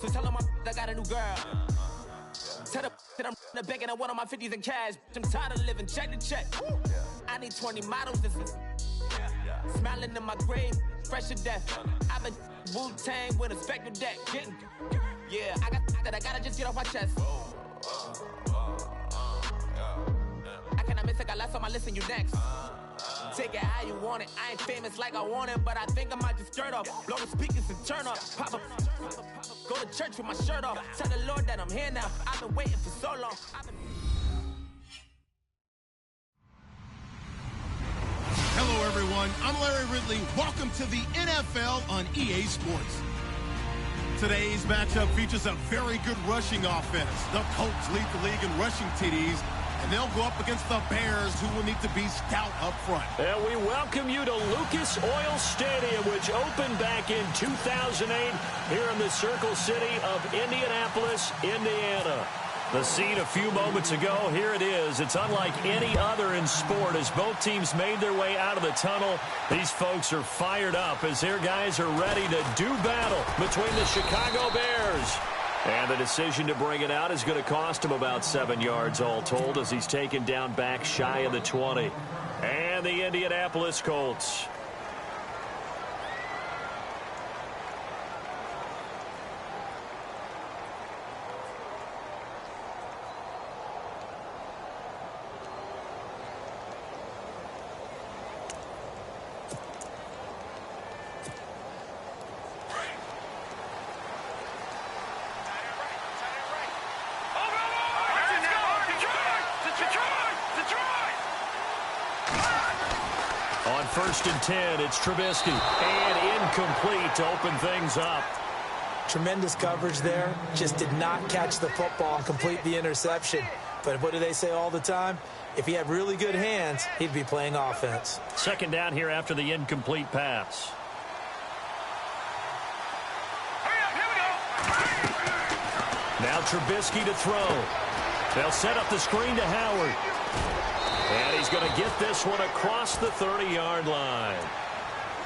So tell them I got a new girl. Tell them that I'm the bank and I want on my 50s in cash. I'm tired of living check to check. I need 20 models. This is smiling in my grave, fresh to death. I've been Wu-Tang with a spectral deck. Yeah, I gotta just get off my chest. I cannot miss it, got last on my list and you next. Take it how you want it. I ain't famous like I want it, but I think I might just stir up. Blow the speakers and turn up. Pop up. Go to church with my shirt off. Tell the Lord that I'm here now. I've been waiting for so long. Hello, everyone. I'm Larry Ridley. Welcome to the NFL on EA Sports. Today's matchup features a very good rushing offense. The Colts lead the league in rushing TDs, and they'll go up against the Bears, who will need to be stout up front. And we welcome you to Lucas Oil Stadium, which opened back in 2008 here in the Circle City of Indianapolis, Indiana. The scene a few moments ago, here it is. It's unlike any other in sport as both teams made their way out of the tunnel. These folks are fired up as their guys are ready to do battle between the Chicago Bears. And the decision to bring it out is going to cost him about 7 yards all told as he's taken down back shy of the 20. And the Indianapolis Colts. First and 10, it's Trubisky. And incomplete to open things up. Tremendous coverage there. Just did not catch the football and complete the interception. But what do they say all the time? If he had really good hands, he'd be playing offense. Second down here after the incomplete pass. Now Trubisky to throw. They'll set up the screen to Howard. And he's going to get this one across the 30-yard line.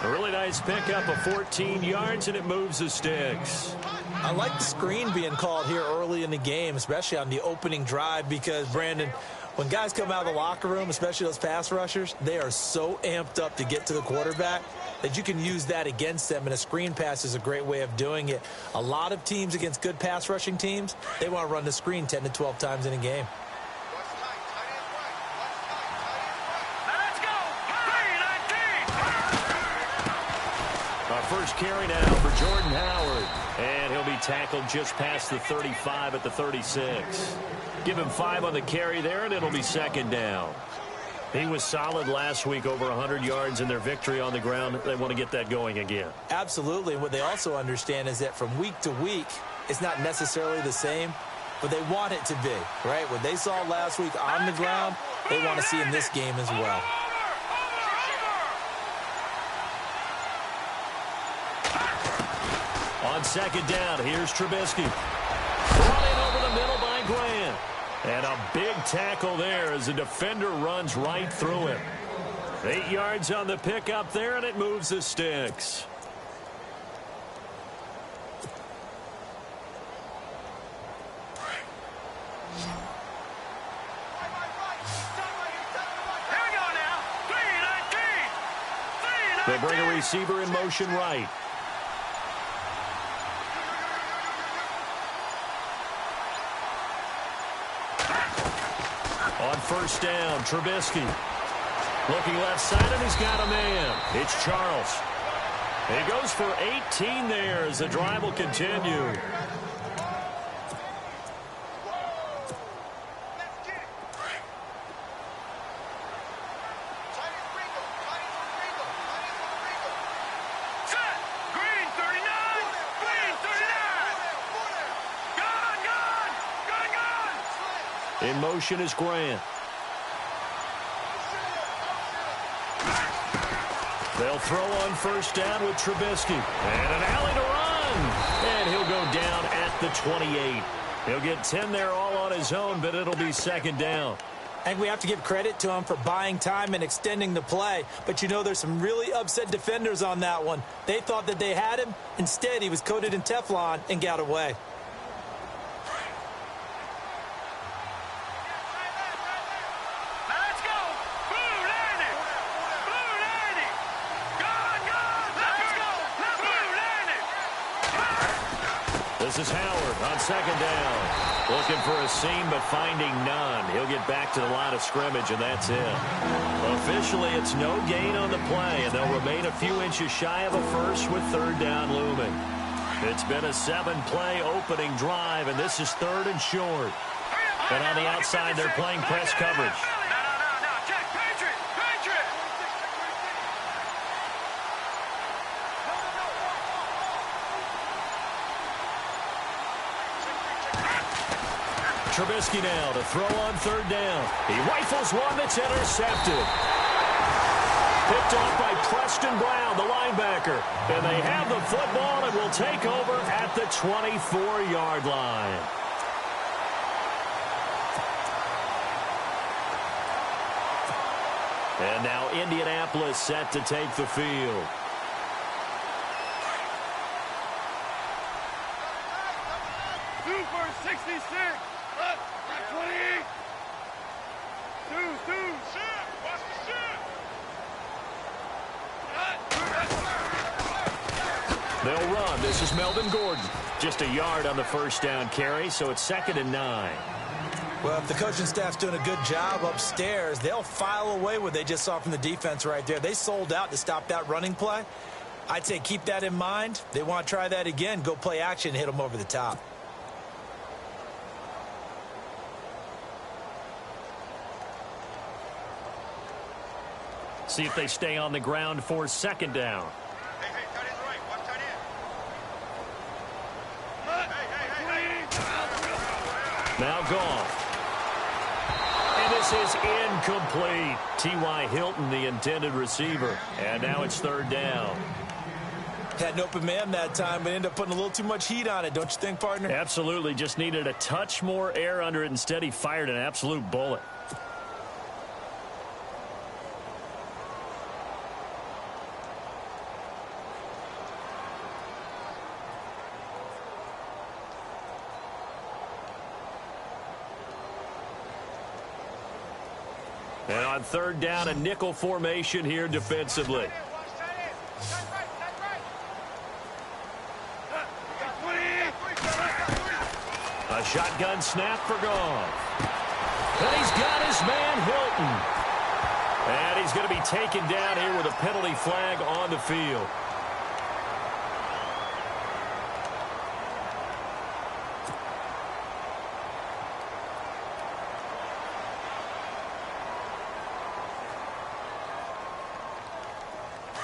A really nice pickup of 14 yards, and it moves the sticks. I like the screen being called here early in the game, especially on the opening drive, because, Brandon, when guys come out of the locker room, especially those pass rushers, they are so amped up to get to the quarterback that you can use that against them, and a screen pass is a great way of doing it. A lot of teams against good pass rushing teams, they want to run the screen 10 to 12 times in a game. First carry now for Jordan Howard. And he'll be tackled just past the 35 at the 36. Give him 5 on the carry there, and it'll be second down. He was solid last week, over 100 yards in their victory on the ground. They want to get that going again. Absolutely. And what they also understand is that from week to week, it's not necessarily the same, but they want it to be, right? What they saw last week on the ground, they want to see in this game as well. On second down, here's Trubisky. Running over the middle by Grant. And a big tackle there as the defender runs right through him. 8 yards on the pickup there, and it moves the sticks. They'll bring a receiver in motion right. On first down, Trubisky. Looking left side, and he's got a man. It's Charles. He goes for 18 there as the drive will continue. In motion is Grant. They'll throw on first down with Trubisky. And an alley to run. And he'll go down at the 28. He'll get 10 there all on his own, but it'll be second down. I think we have to give credit to him for buying time and extending the play. But, you know, there's some really upset defenders on that one. They thought that they had him. Instead, he was coated in Teflon and got away. This is Howard on second down. Looking for a seam, but finding none. He'll get back to the line of scrimmage, and that's it. Officially, it's no gain on the play, and they'll remain a few inches shy of a first with third down looming. It's been a 7-play opening drive, and this is third and short. And on the outside, they're playing press coverage. Trubisky now to throw on third down. He rifles one that's intercepted. Picked off by Preston Brown, the linebacker. And they have the football and will take over at the 24-yard line. And now Indianapolis set to take the field. Super 66. Up, 28. Two. Shoot. Watch the shoot. They'll run. This is Melvin Gordon. Just a yard on the first down carry, so it's 2nd and 9. Well, if the coaching staff's doing a good job upstairs, they'll file away what they just saw from the defense right there. They sold out to stop that running play. I'd say keep that in mind. They want to try that again. Go play action and hit them over the top. See if they stay on the ground for second down. Hey, tight end's right. Watch tight end. Now gone. And this is incomplete. T.Y. Hilton, the intended receiver. And now it's third down. Had an open man that time, but ended up putting a little too much heat on it, don't you think, partner? Absolutely. Just needed a touch more air under it. Instead, he fired an absolute bullet. And on third down, a nickel formation here defensively. A shotgun snap for Goff. And he's got his man Hilton. And he's going to be taken down here with a penalty flag on the field.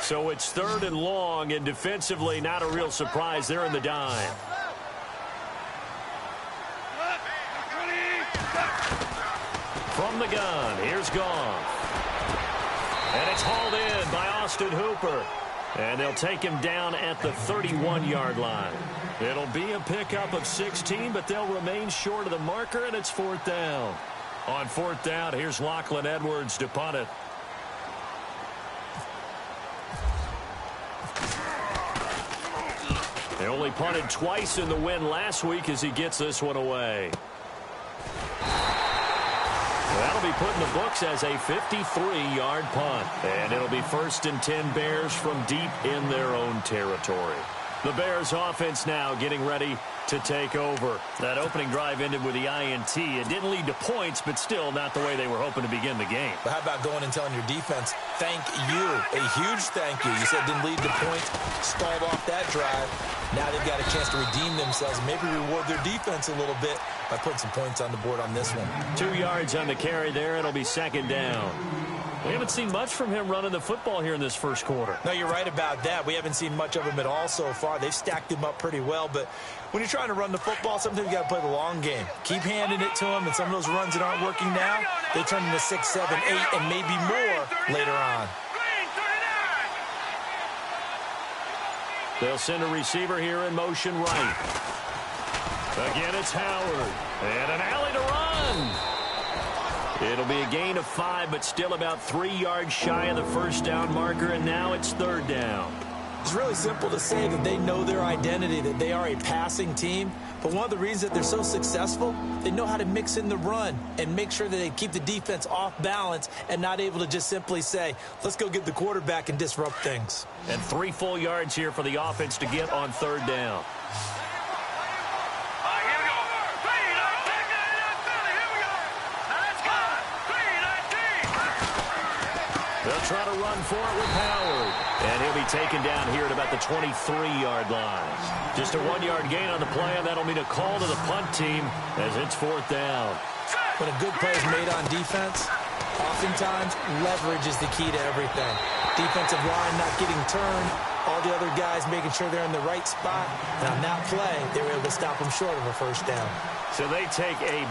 So it's third and long, and defensively, not a real surprise. They're in the dime. From the gun, here's Goff. And it's hauled in by Austin Hooper. And they'll take him down at the 31-yard line. It'll be a pickup of 16, but they'll remain short of the marker, and it's fourth down. On fourth down, here's Lachlan Edwards to punt it. They only punted twice in the win last week as he gets this one away. That'll be put in the books as a 53-yard punt. And it'll be 1st and 10 Bears from deep in their own territory. The Bears offense now getting ready to take over. That opening drive ended with the INT. It didn't lead to points, but still not the way they were hoping to begin the game. But how about going and telling your defense, thank you, a huge thank you. You said it didn't lead to points, stalled off that drive. Now they've got a chance to redeem themselves and maybe reward their defense a little bit by putting some points on the board on this one. 2 yards on the carry there. It'll be second down. We haven't seen much from him running the football here in this first quarter. No, you're right about that. We haven't seen much of him at all so far. They've stacked him up pretty well, but when you're trying to run the football, sometimes you got to play the long game. Keep handing it to him, and some of those runs that aren't working now, they turn into 6, 7, 8, and maybe more later on. They'll send a receiver here in motion right. Again, it's Howard. And an alley to run. It'll be a gain of 5, but still about 3 yards shy of the first down marker, and now it's 3rd down. It's really simple to say that they know their identity, that they are a passing team. But one of the reasons that they're so successful, they know how to mix in the run and make sure that they keep the defense off balance and not able to just simply say, let's go get the quarterback and disrupt things. And 3 full yards here for the offense to get on 3rd down. They'll try to run for it with Howard. And he'll be taken down here at about the 23-yard line. Just a 1-yard gain on the play, and that'll mean a call to the punt team as it's 4th down. When a good play is made on defense, oftentimes leverage is the key to everything. Defensive line not getting turned, all the other guys making sure they're in the right spot. And on that play, they were able to stop them short of a 1st down. So they take a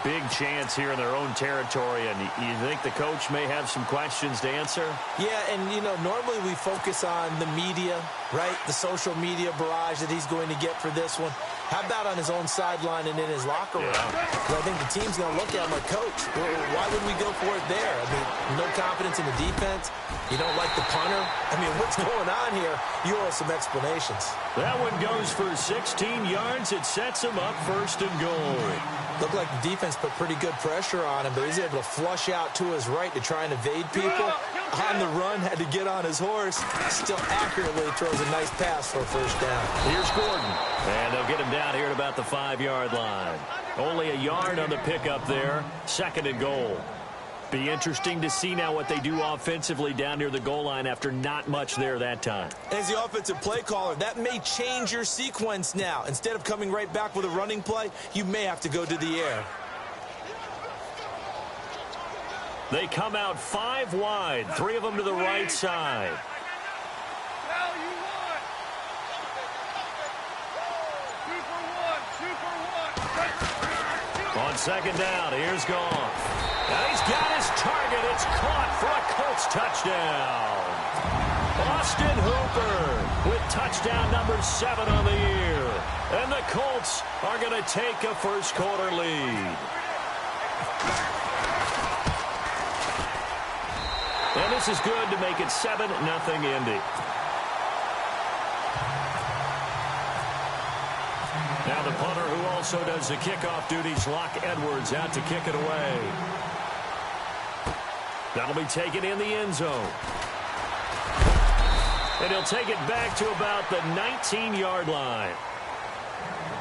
big chance here in their own territory, and you think the coach may have some questions to answer? Yeah, and, you know, normally we focus on the media, right? The social media barrage that he's going to get for this one. How about on his own sideline and in his locker room? Yeah. I think the team's going to look at him like, Coach, why would we go for it there? I mean, no confidence in the defense. You don't like the punter. I mean, what's going on here? You owe some explanations. That one goes for 16 yards. It sets him up 1st and goal. Looked like the defense put pretty good pressure on him, but he's able to flush out to his right to try and evade people. On the run, had to get on his horse. Still accurately throws a nice pass for a 1st down. Here's Gordon. And they'll get him down here at about the 5-yard line. Only a yard on the pickup there. 2nd and goal. Be interesting to see now what they do offensively down near the goal line after not much there that time. As the offensive play caller, that may change your sequence now. Instead of coming right back with a running play, you may have to go to the air. They come out 5 wide, 3 of them to the right side. On 2nd down, here's Goff. Now he's got his target. It's caught for a Colts touchdown. Austin Hooper with touchdown number 7 on the year. And the Colts are going to take a 1st quarter lead. And this is good to make it 7-0 Indy. Now the punter who also does the kickoff duties, Locke Edwards, out to kick it away. That'll be taken in the end zone. And he'll take it back to about the 19-yard line.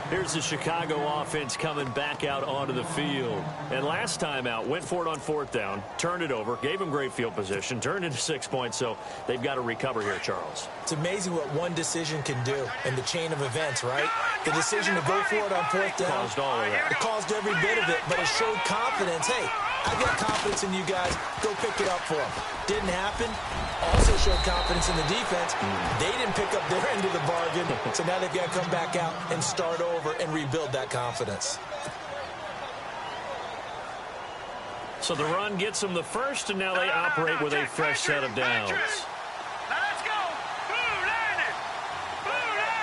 Here's the Chicago offense coming back out onto the field. And last time out, went for it on 4th down, turned it over, gave him great field position, turned into 6 points, so they've got to recover here, Charles. It's amazing what one decision can do in the chain of events, right? The decision to go for it on 4th down. Caused all of that. It caused every bit of it, but it showed confidence. Hey, I've got confidence in you guys. Go pick it up for them. Didn't happen. Also showed confidence in the defense. They didn't pick up their end of the bargain, so now they've got to come back out and start over and rebuild that confidence. So the run gets them the 1st, and now they operate with a fresh set of downs.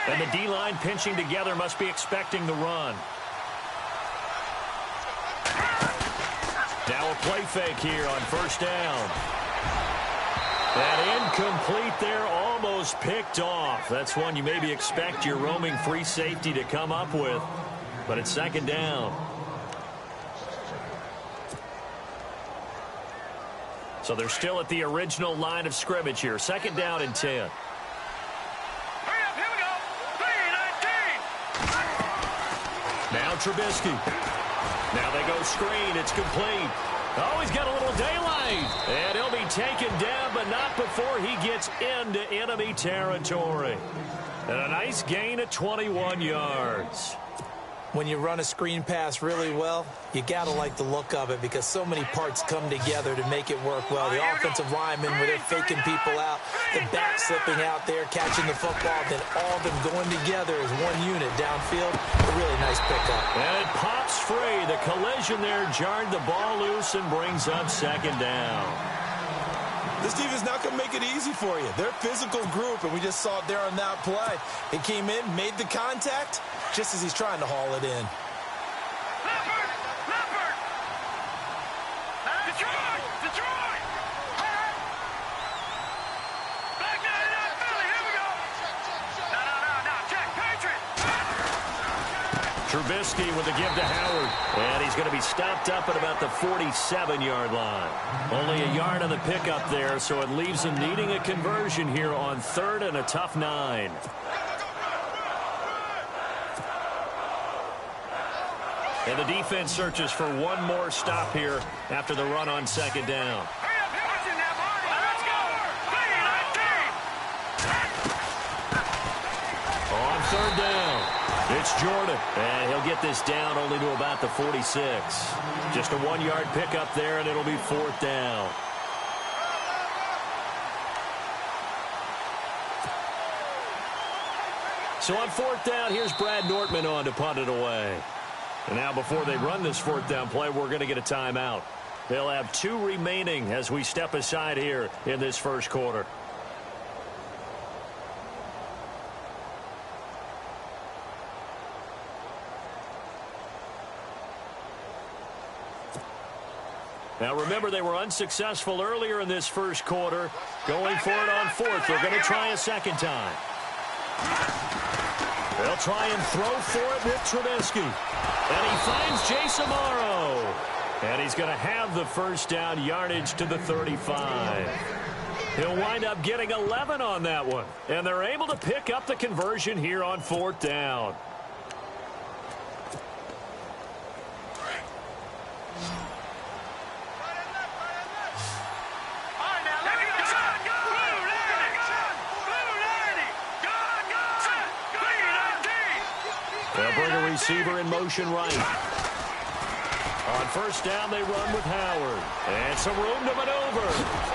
And the D-line pinching together must be expecting the run. Now a play fake here on 1st down. That incomplete there, almost picked off. That's one you maybe expect your roaming free safety to come up with. But it's 2nd down. So they're still at the original line of scrimmage here. 2nd down and 10. Now Trubisky. Now they go screen. It's complete. Oh, he's got a little daylight. And he'll be taken down, but not before he gets into enemy territory. And a nice gain of 21 yards. When you run a screen pass really well, you got to like the look of it because so many parts come together to make it work well. The offensive linemen, where they're faking people out, the back slipping out there, catching the football, then all of them going together as one unit downfield. A really nice pickup. And it pops free. The collision there jarred the ball loose and brings up 2nd down. This team is not going to make it easy for you. They're a physical group, and we just saw it there on that play. They came in, made the contact, just as he's trying to haul it in. Trubisky with the give to Howard. And he's going to be stopped up at about the 47-yard line. Only a yard on the pickup there, so it leaves him needing a conversion here on 3rd and a tough 9. And the defense searches for one more stop here after the run on 2nd down. On 3rd down, it's Jordan. And he'll get this down only to about the 46. Just a 1-yard pickup there, and it'll be 4th down. So on 4th down, here's Brad Nortman on to punt it away. And now before they run this 4th down play, we're going to get a timeout. They'll have 2 remaining as we step aside here in this first quarter. Now remember, they were unsuccessful earlier in this first quarter. Going for it on 4th. They're going to try a second time. They'll try and throw for it with Trubisky. And he finds Jason Morrow. And he's going to have the first down, yardage to the 35. He'll wind up getting 11 on that one. And they're able to pick up the conversion here on 4th down. They'll bring a receiver in motion right. On 1st down, they run with Howard. And some room to maneuver.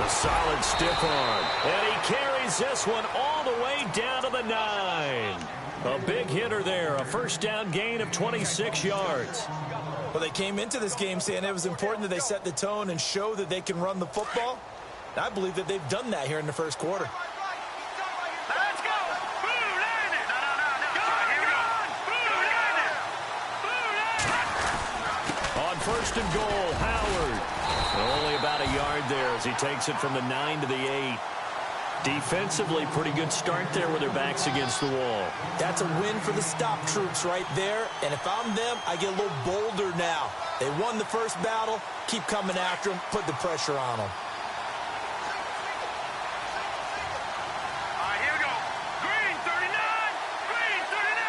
A solid stiff arm. And he carries this one all the way down to the 9. A big hitter there. A 1st down gain of 26 yards. Well, they came into this game saying it was important that they set the tone and show that they can run the football. And I believe that they've done that here in the first quarter. On 1st and goal, Howard. Only about a yard there as he takes it from the 9 to the 8. Defensively, pretty good start there with their backs against the wall. That's a win for the stop troops right there. And if I'm them, I get a little bolder now. They won the first battle. Keep coming after them. Put the pressure on them. Here we go. Green 39. Green 39.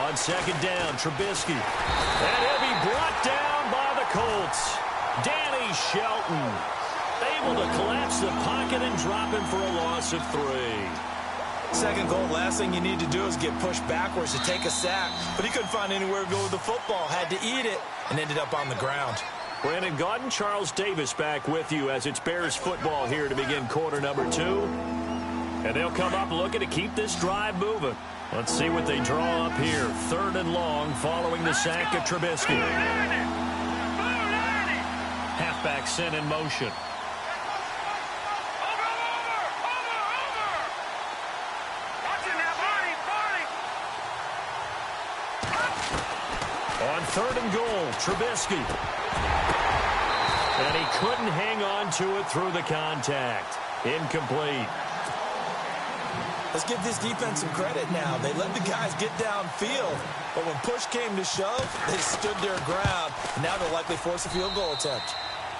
On 2nd down, Trubisky. And he'll be brought down by the Colts. Danny Shelton able to collapse the pocket and drop him for a loss of 3. 2nd goal, last thing you need to do is get pushed backwards to take a sack. But he couldn't find anywhere to go with the football. Had to eat it and ended up on the ground. Brandon Gaudin, Charles Davis back with you as it's Bears football here to begin quarter number 2. And they'll come up looking to keep this drive moving. Let's see what they draw up here. 3rd and long following the sack of Trubisky. Halfback sent in motion. On 3rd and goal, Trubisky. And he couldn't hang on to it through the contact. Incomplete. Let's give this defense some credit now. They let the guys get downfield. But when push came to shove, they stood their ground. And now they'll likely force a field goal attempt.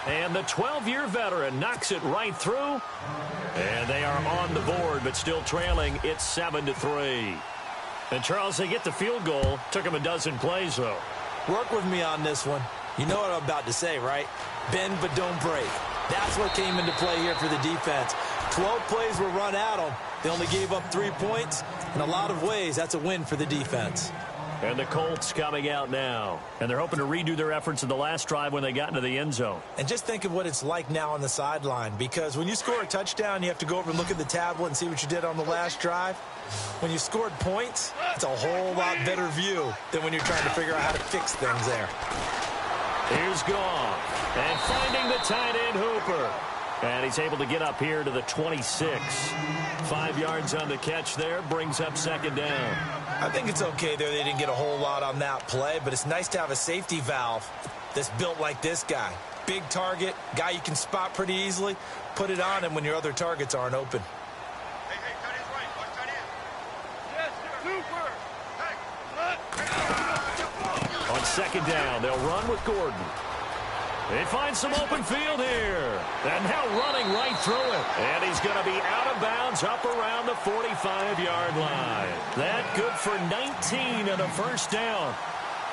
And the 12-year veteran knocks it right through. And they are on the board, but still trailing. It's 7-3. And, Charles, they get the field goal. Took them a dozen plays, though. Work with me on this one. You know what I'm about to say, right? Bend but don't break. That's what came into play here for the defense. 12 plays were run at them. They only gave up 3 points. In a lot of ways, that's a win for the defense. And the Colts coming out now. And they're hoping to redo their efforts in the last drive when they got into the end zone. And just think of what it's like now on the sideline. Because when you score a touchdown, you have to go over and look at the tablet and see what you did on the last drive. When you scored points, it's a whole lot better view than when you're trying to figure out how to fix things there. Here's Goff. And finding the tight end Hooper. And he's able to get up here to the 26. 5 yards on the catch there. Brings up 2nd down. I think it's okay there. They didn't get a whole lot on that play, but it's nice to have a safety valve that's built like this guy. Big target, guy you can spot pretty easily. Put it on him when your other targets aren't open. Hey, tight end's right. Watch tight end. Yes, sir. Super. Hey. second down. They'll run with Gordon. They find some open field here. And now running right through it. And he's going to be out of bounds up around the 45-yard line. That good for 19 and a first down.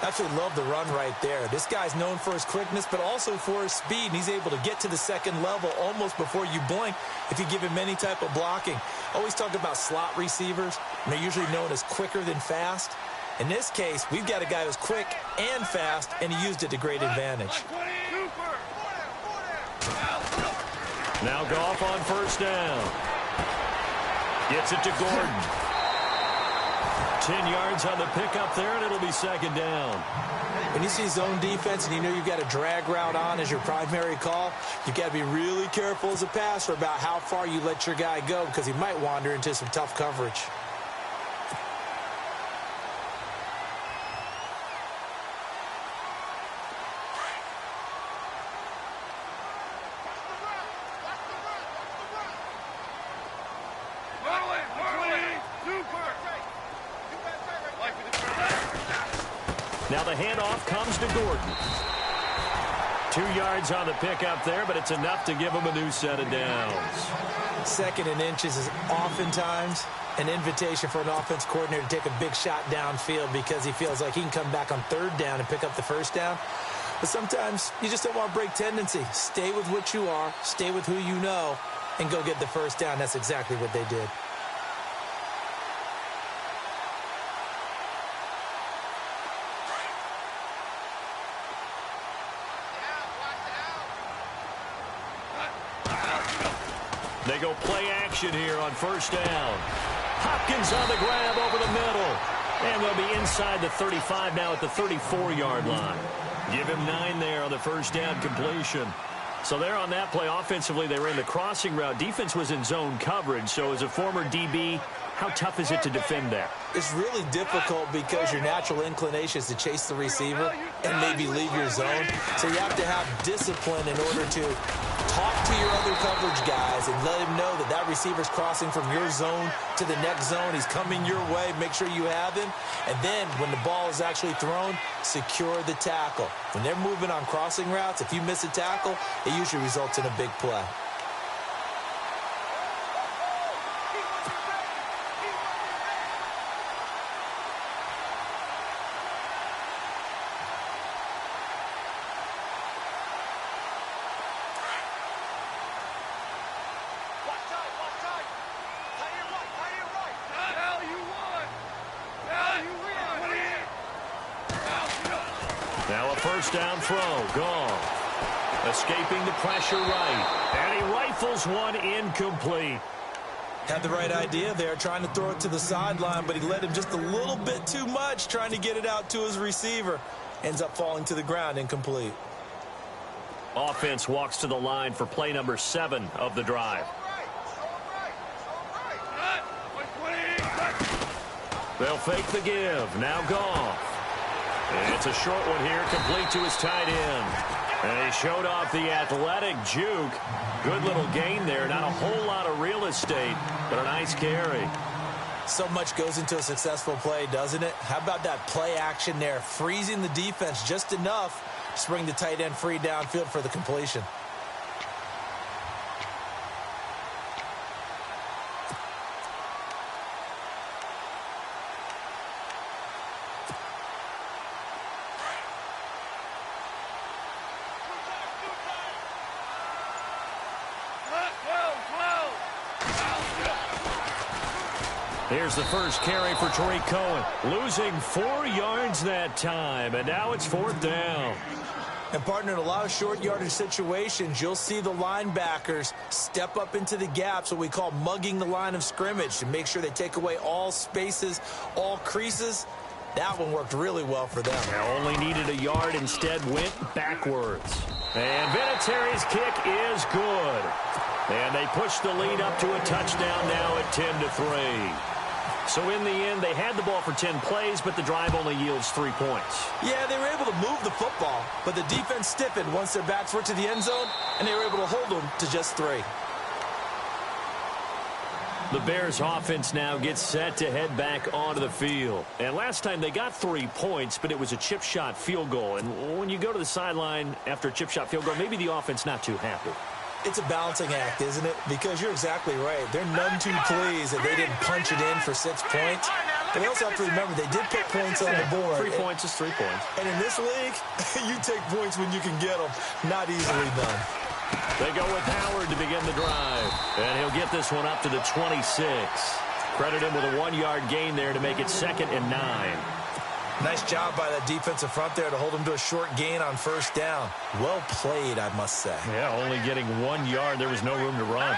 Absolutely love the run right there. This guy's known for his quickness, but also for his speed. And he's able to get to the second level almost before you blink if you give him any type of blocking. Always talk about slot receivers, and they're usually known as quicker than fast. In this case, we've got a guy who's quick and fast, and he used it to great advantage. Now Goff on first down. Gets it to Gordon. 10 yards on the pickup there, and it'll be second down. When you see zone defense and you know you've got a drag route on as your primary call, you've got to be really careful as a passer about how far you let your guy go because he might wander into some tough coverage. Now the handoff comes to Gordon. 2 yards on the pickup there, but it's enough to give him a new set of downs. Second and inches is oftentimes an invitation for an offense coordinator to take a big shot downfield because he feels like he can come back on third down and pick up the first down. But sometimes you just don't want to break tendency. Stay with what you are, stay with who you know, and go get the first down. That's exactly what they did. They go play action here on first down. Hopkins on the grab over the middle. And they'll be inside the 35 now at the 34-yard line. Give him 9 there on the first down completion. So there on that play, offensively, they ran the crossing route. Defense was in zone coverage. So as a former DB, how tough is it to defend that? It's really difficult because your natural inclination is to chase the receiver and maybe leave your zone. So you have to have discipline in order to talk to your other coverage guys and let him know that that receiver's crossing from your zone to the next zone. He's coming your way. Make sure you have him. And then when the ball is actually thrown, secure the tackle. When they're moving on crossing routes, if you miss a tackle, it usually results in a big play. Now a first down throw. Goff escaping the pressure right. And he rifles one incomplete. Had the right idea there, trying to throw it to the sideline, but he let him just a little bit too much, trying to get it out to his receiver. Ends up falling to the ground, incomplete. Offense walks to the line for play number 7 of the drive. They'll fake the give. Now Goff. And it's a short one here, complete to his tight end. And he showed off the athletic juke. Good little gain there. Not a whole lot of real estate, but a nice carry. So much goes into a successful play, doesn't it? How about that play action there? Freezing the defense just enough to bring the tight end free downfield for the completion. Here's the first carry for Tariq Cohen. Losing 4 yards that time, and now it's 4th down. And, partner, in a lot of short yardage situations, you'll see the linebackers step up into the gaps, what we call mugging the line of scrimmage, to make sure they take away all spaces, all creases. That one worked really well for them. Now only needed a yard, instead went backwards. And Vinatieri's kick is good. And they push the lead up to a touchdown now at 10-3. So in the end, they had the ball for 10 plays, but the drive only yields 3 points. Yeah, they were able to move the football, but the defense stiffened once their backs were to the end zone, and they were able to hold them to just 3. The Bears offense now gets set to head back onto the field. And last time they got 3 points, but it was a chip shot field goal. And when you go to the sideline after a chip shot field goal, maybe the offense not too happy. It's a balancing act, isn't it? Because you're exactly right. They're none too pleased that they didn't punch it in for 6 points. But they also have to remember they did put points on the board. 3 points is 3 points. And in this league, you take points when you can get them. Not easily done. They go with Howard to begin the drive. And he'll get this one up to the 26. Credit him with a 1-yard gain there to make it 2nd and 9. Nice job by that defensive front there to hold him to a short gain on 1st down. Well played, I must say. Yeah, only getting 1 yard. There was no room to run.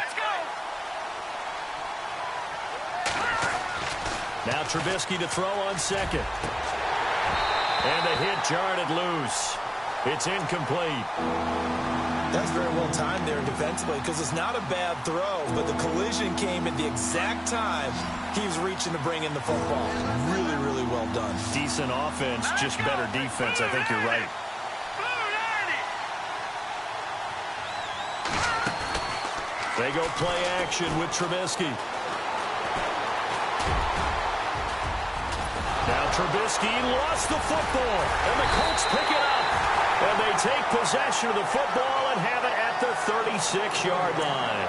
Now Trubisky to throw on 2nd. And the hit jarred it loose. It's incomplete. That's very well timed there defensively because it's not a bad throw, but the collision came at the exact time he was reaching to bring in the football. Really, really well done. Decent offense, just better defense. I think you're right. They go play action with Trubisky. Now Trubisky lost the football, and the Colts pick it up. And they take possession of the football and have it at the 36-yard line.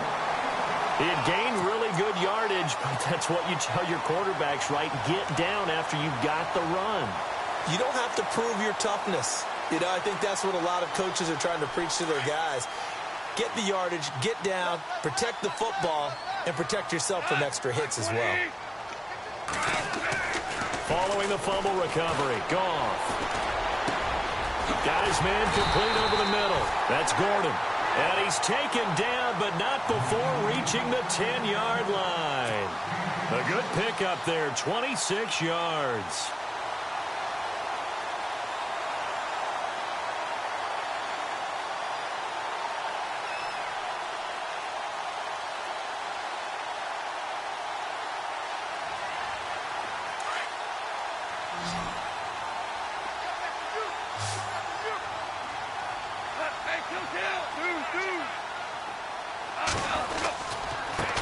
It gained really good yardage, but that's what you tell your quarterbacks, right? Get down after you've got the run. You don't have to prove your toughness. You know, I think that's what a lot of coaches are trying to preach to their guys. Get the yardage, get down, protect the football, and protect yourself from extra hits as well. Following the fumble recovery, Goff. Got his man complete over the middle. That's Gordon. And he's taken down, but not before reaching the 10-yard line. A good pickup there, 26 yards.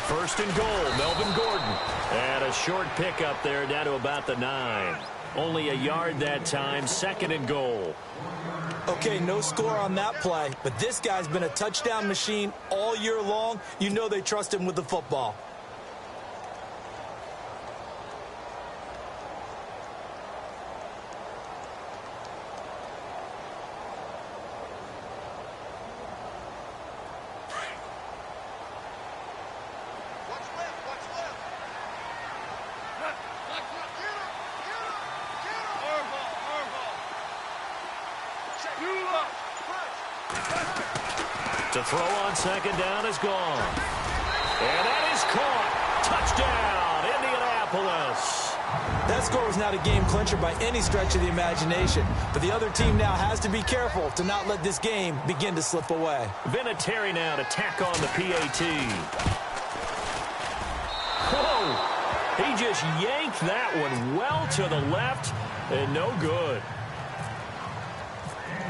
First and goal, Melvin Gordon. And a short pickup there down to about the 9. Only a yard that time, 2nd and goal. Okay, no score on that play, but this guy's been a touchdown machine all year long. You know they trust him with the football. To throw on 2nd down is gone. And that is caught. Touchdown, Indianapolis. That score was not a game clincher by any stretch of the imagination, but the other team now has to be careful to not let this game begin to slip away. Vinatieri now to tack on the PAT. Whoa! He just yanked that one well to the left and no good.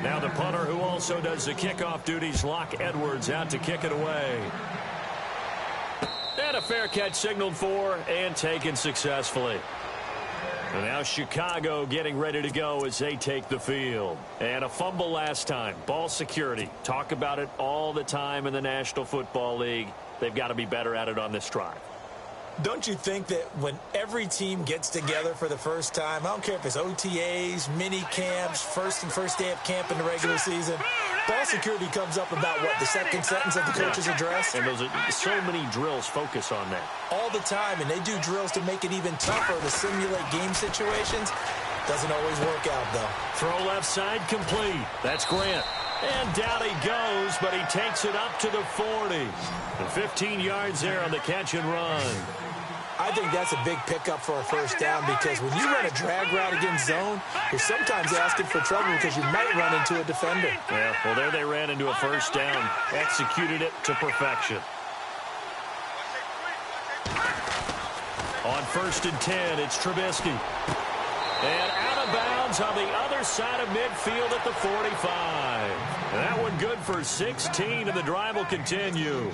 Now the punter, who also does the kickoff duties, Locke Edwards, out to kick it away. And a fair catch signaled for and taken successfully. And now Chicago getting ready to go as they take the field. And a fumble last time. Ball security. Talk about it all the time in the National Football League. They've got to be better at it on this drive. Don't you think that when every team gets together for the first time, I don't care if it's OTAs, mini camps, first day of camp in the regular season, ball security comes up about what, the second sentence of the coach's address? And those are so many drills focus on that. All the time, and they do drills to make it even tougher to simulate game situations. Doesn't always work out, though. Throw left side complete. That's Grant. And down he goes, but he takes it up to the 40. And 15 yards there on the catch and run. I think that's a big pickup for a first down because when you run a drag route against zone, you're sometimes asking for trouble because you might run into a defender. Yeah, well, there they ran into a first down. Executed it to perfection. On 1st and 10, it's Trubisky. And out of bounds on the other side of midfield at the 45. And that one good for 16, and the drive will continue.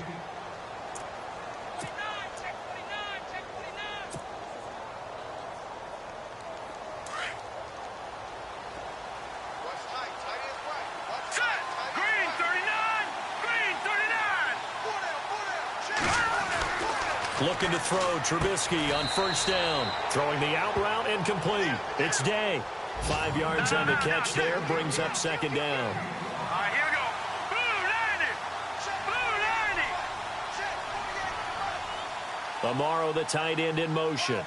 looking to throw. Trubisky on first down. Throwing the out route incomplete. It's Day. 5 yards on the catch there. Brings up second down. All right, here we go. Blue 90. Blue 90. Amaro, the tight end, in motion.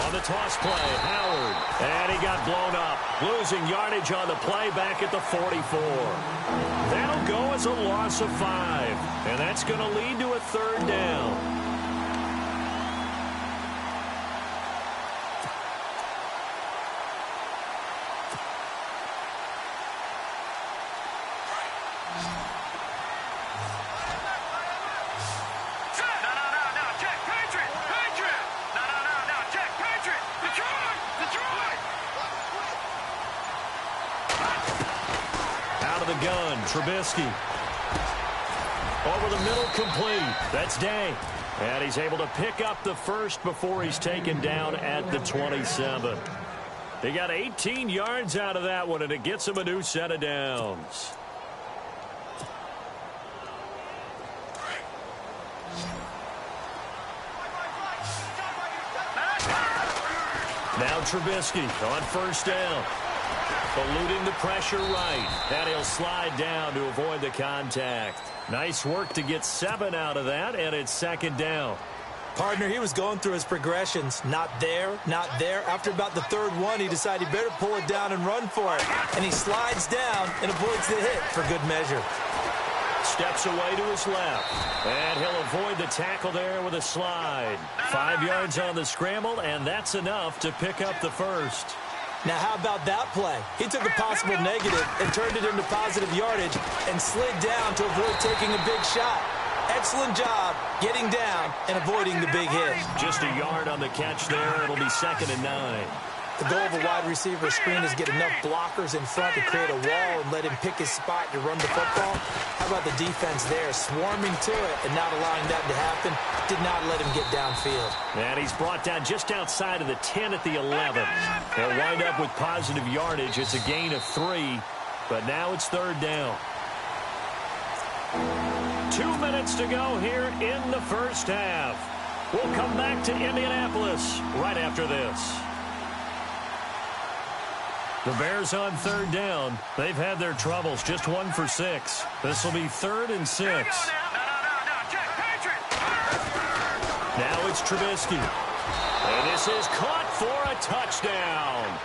On the toss play, Howard. And he got blown up. Losing yardage on the play back at the 44. That'll go as a loss of 5. And that's going to lead to a third down. Trubisky. Over the middle, complete. That's Day. And he's able to pick up the first before he's taken down at the 27. He got 18 yards out of that one, and it gets him a new set of downs. Now Trubisky on first down. Eluding the pressure right. And he'll slide down to avoid the contact. Nice work to get 7 out of that, and it's second down. Partner, he was going through his progressions. Not there, not there. After about the third one, he decided he better pull it down and run for it. And he slides down and avoids the hit for good measure. Steps away to his left. And he'll avoid the tackle there with a slide. 5 yards on the scramble, and that's enough to pick up the first. Now, how about that play? He took a possible negative and turned it into positive yardage and slid down to avoid taking a big shot. Excellent job getting down and avoiding the big hit. Just a yard on the catch there. It'll be 2nd and 9. The goal of a wide receiver screen is get enough blockers in front to create a wall and let him pick his spot to run the football. How about the defense there, swarming to it and not allowing that to happen? Did not let him get downfield. And he's brought down just outside of the 10 at the 11. He'll wind up with positive yardage. It's a gain of 3, but now it's third down. 2 minutes to go here in the first half. We'll come back to Indianapolis right after this. The Bears on third down. They've had their troubles. Just 1 for 6. This will be 3rd and 6. Now it's Trubisky. And this is caught for a touchdown.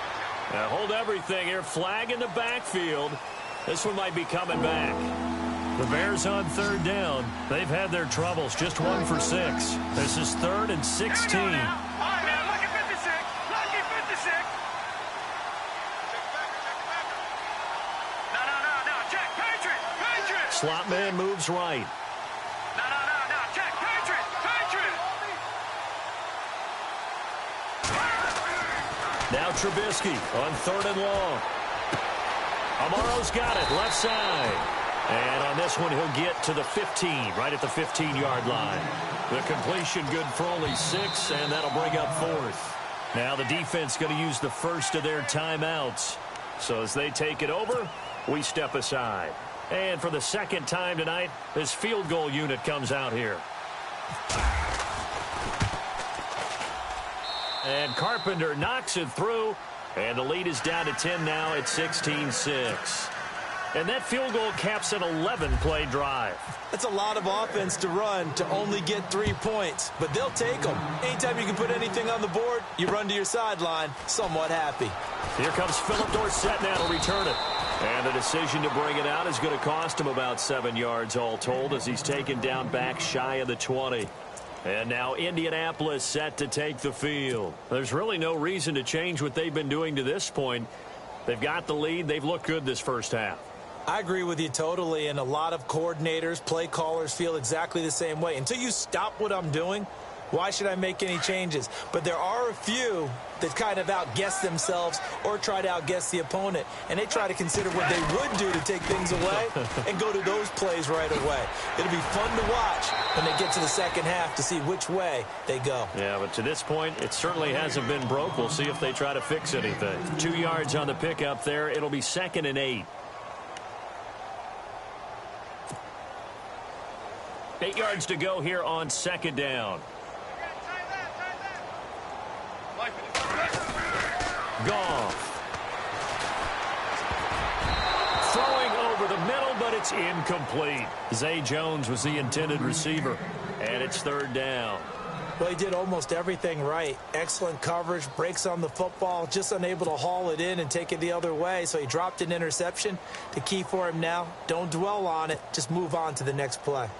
Now hold everything here. Flag in the backfield. This one might be coming back. The Bears on third down. They've had their troubles. Just 1 for 6. This is 3rd and 16. Slot man moves right. Check, Patriot. Now Trubisky on 3rd and long. Amaro's got it, left side. And on this one, he'll get to the 15, right at the 15-yard line. The completion good for only 6, and that'll bring up 4th. Now the defense going to use the first of their timeouts. So as they take it over, we step aside. And for the second time tonight, this field goal unit comes out here. And Carpenter knocks it through, and the lead is down to 10 now at 16-6. And that field goal caps an 11-play drive. That's a lot of offense to run to only get 3 points, but they'll take them. Anytime you can put anything on the board, you run to your sideline somewhat happy. Here comes Philip Dorsett now to return it. And the decision to bring it out is going to cost him about 7 yards all told as he's taken down back shy of the 20. And now Indianapolis set to take the field. There's really no reason to change what they've been doing to this point. They've got the lead. They've looked good this first half. I agree with you totally, and a lot of coordinators, play callers feel exactly the same way. Until you stop what I'm doing, why should I make any changes? But there are a few that kind of outguess themselves or try to outguess the opponent, and they try to consider what they would do to take things away and go to those plays right away. It'll be fun to watch when they get to the second half to see which way they go. Yeah, but to this point, it certainly hasn't been broke. We'll see if they try to fix anything. 2 yards on the pickup there. It'll be 2nd and 8. 8 yards to go here on second down. Goff. Throwing over the middle, but it's incomplete. Zay Jones was the intended receiver, and it's third down. Well, he did almost everything right. Excellent coverage, breaks on the football, just unable to haul it in and take it the other way. So he dropped an interception. The key for him now, don't dwell on it. Just move on to the next play.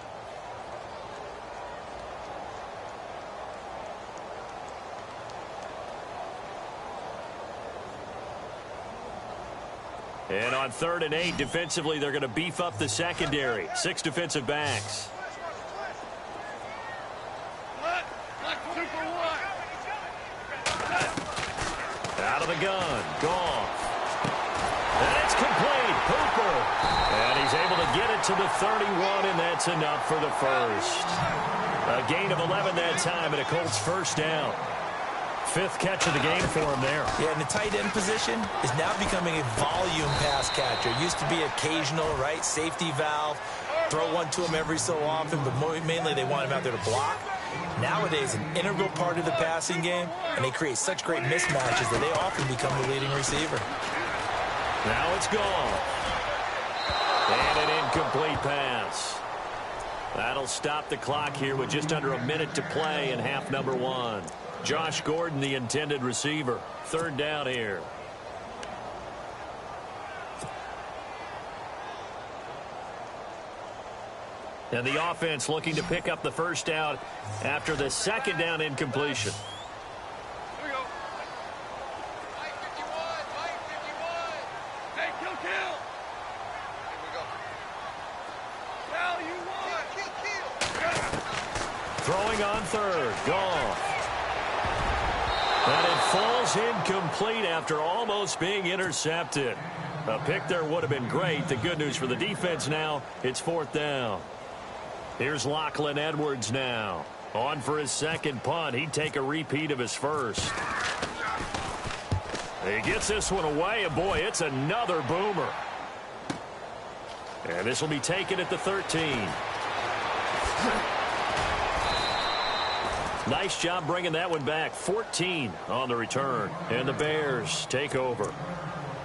And on 3rd and 8, defensively, they're going to beef up the secondary. 6 defensive backs. Out of the gun, Goff. And it's complete, Hooper. And he's able to get it to the 31, and that's enough for the first. A gain of 11 that time, and a Colts first down. 5th catch of the game for him there. Yeah, and the tight end position is now becoming a volume pass catcher. Used to be occasional, right? Safety valve. Throw one to him every so often, but mainly they want him out there to block. Nowadays, an integral part of the passing game, and they create such great mismatches that they often become the leading receiver. Now it's gone. And an incomplete pass. That'll stop the clock here with just under a minute to play in half number 1. Josh Gordon, the intended receiver. 3rd down here. And the offense looking to pick up the first down after the 2nd down incompletion. Here we go. Mike 51. Mike 51. Hey, kill. Here we go. Now you want. Kill. Throwing on 3rd. Goff. And it falls incomplete after almost being intercepted. A pick there would have been great. The good news for the defense now, it's 4th down. Here's Lachlan Edwards now. On for his 2nd punt. He'd take a repeat of his first. He gets this one away, and boy, it's another boomer. And this will be taken at the 13. Nice job bringing that one back. 14 on the return. And the Bears take over.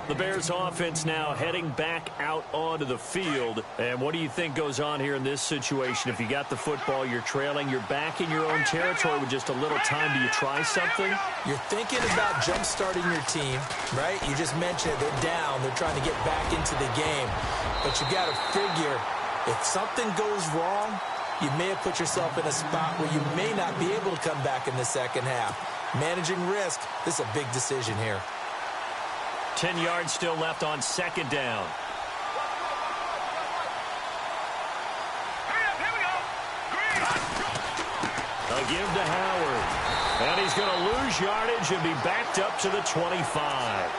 The Bears offense now heading back out onto the field. And what do you think goes on here in this situation? If you got the football, you're trailing, you're back in your own territory with just a little time. Do you try something? You're thinking about jump-starting your team, right? You just mentioned it. They're down. They're trying to get back into the game. But you got to figure, if something goes wrong, you may have put yourself in a spot where you may not be able to come back in the second half. Managing risk, this is a big decision here. 10 yards still left on 2nd down. Here we go. A give to Howard. And he's going to lose yardage and be backed up to the 25.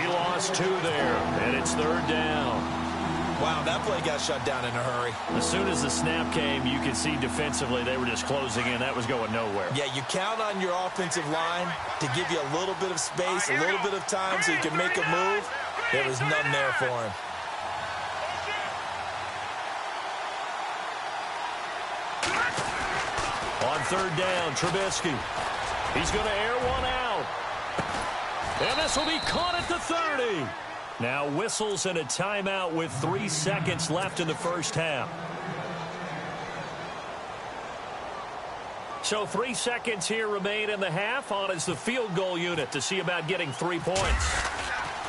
He lost 2 there, and it's 3rd down. Wow, that play got shut down in a hurry. As soon as the snap came, you could see defensively they were just closing in. That was going nowhere. Yeah, you count on your offensive line to give you a little bit of space, a little bit of time so you can make a move. There was none there for him. On 3rd down, Trubisky. He's going to air one out. And this will be caught at the 30. Now whistles and a timeout with 3 seconds left in the first half. So 3 seconds here remain in the half. On is the field goal unit to see about getting 3 points.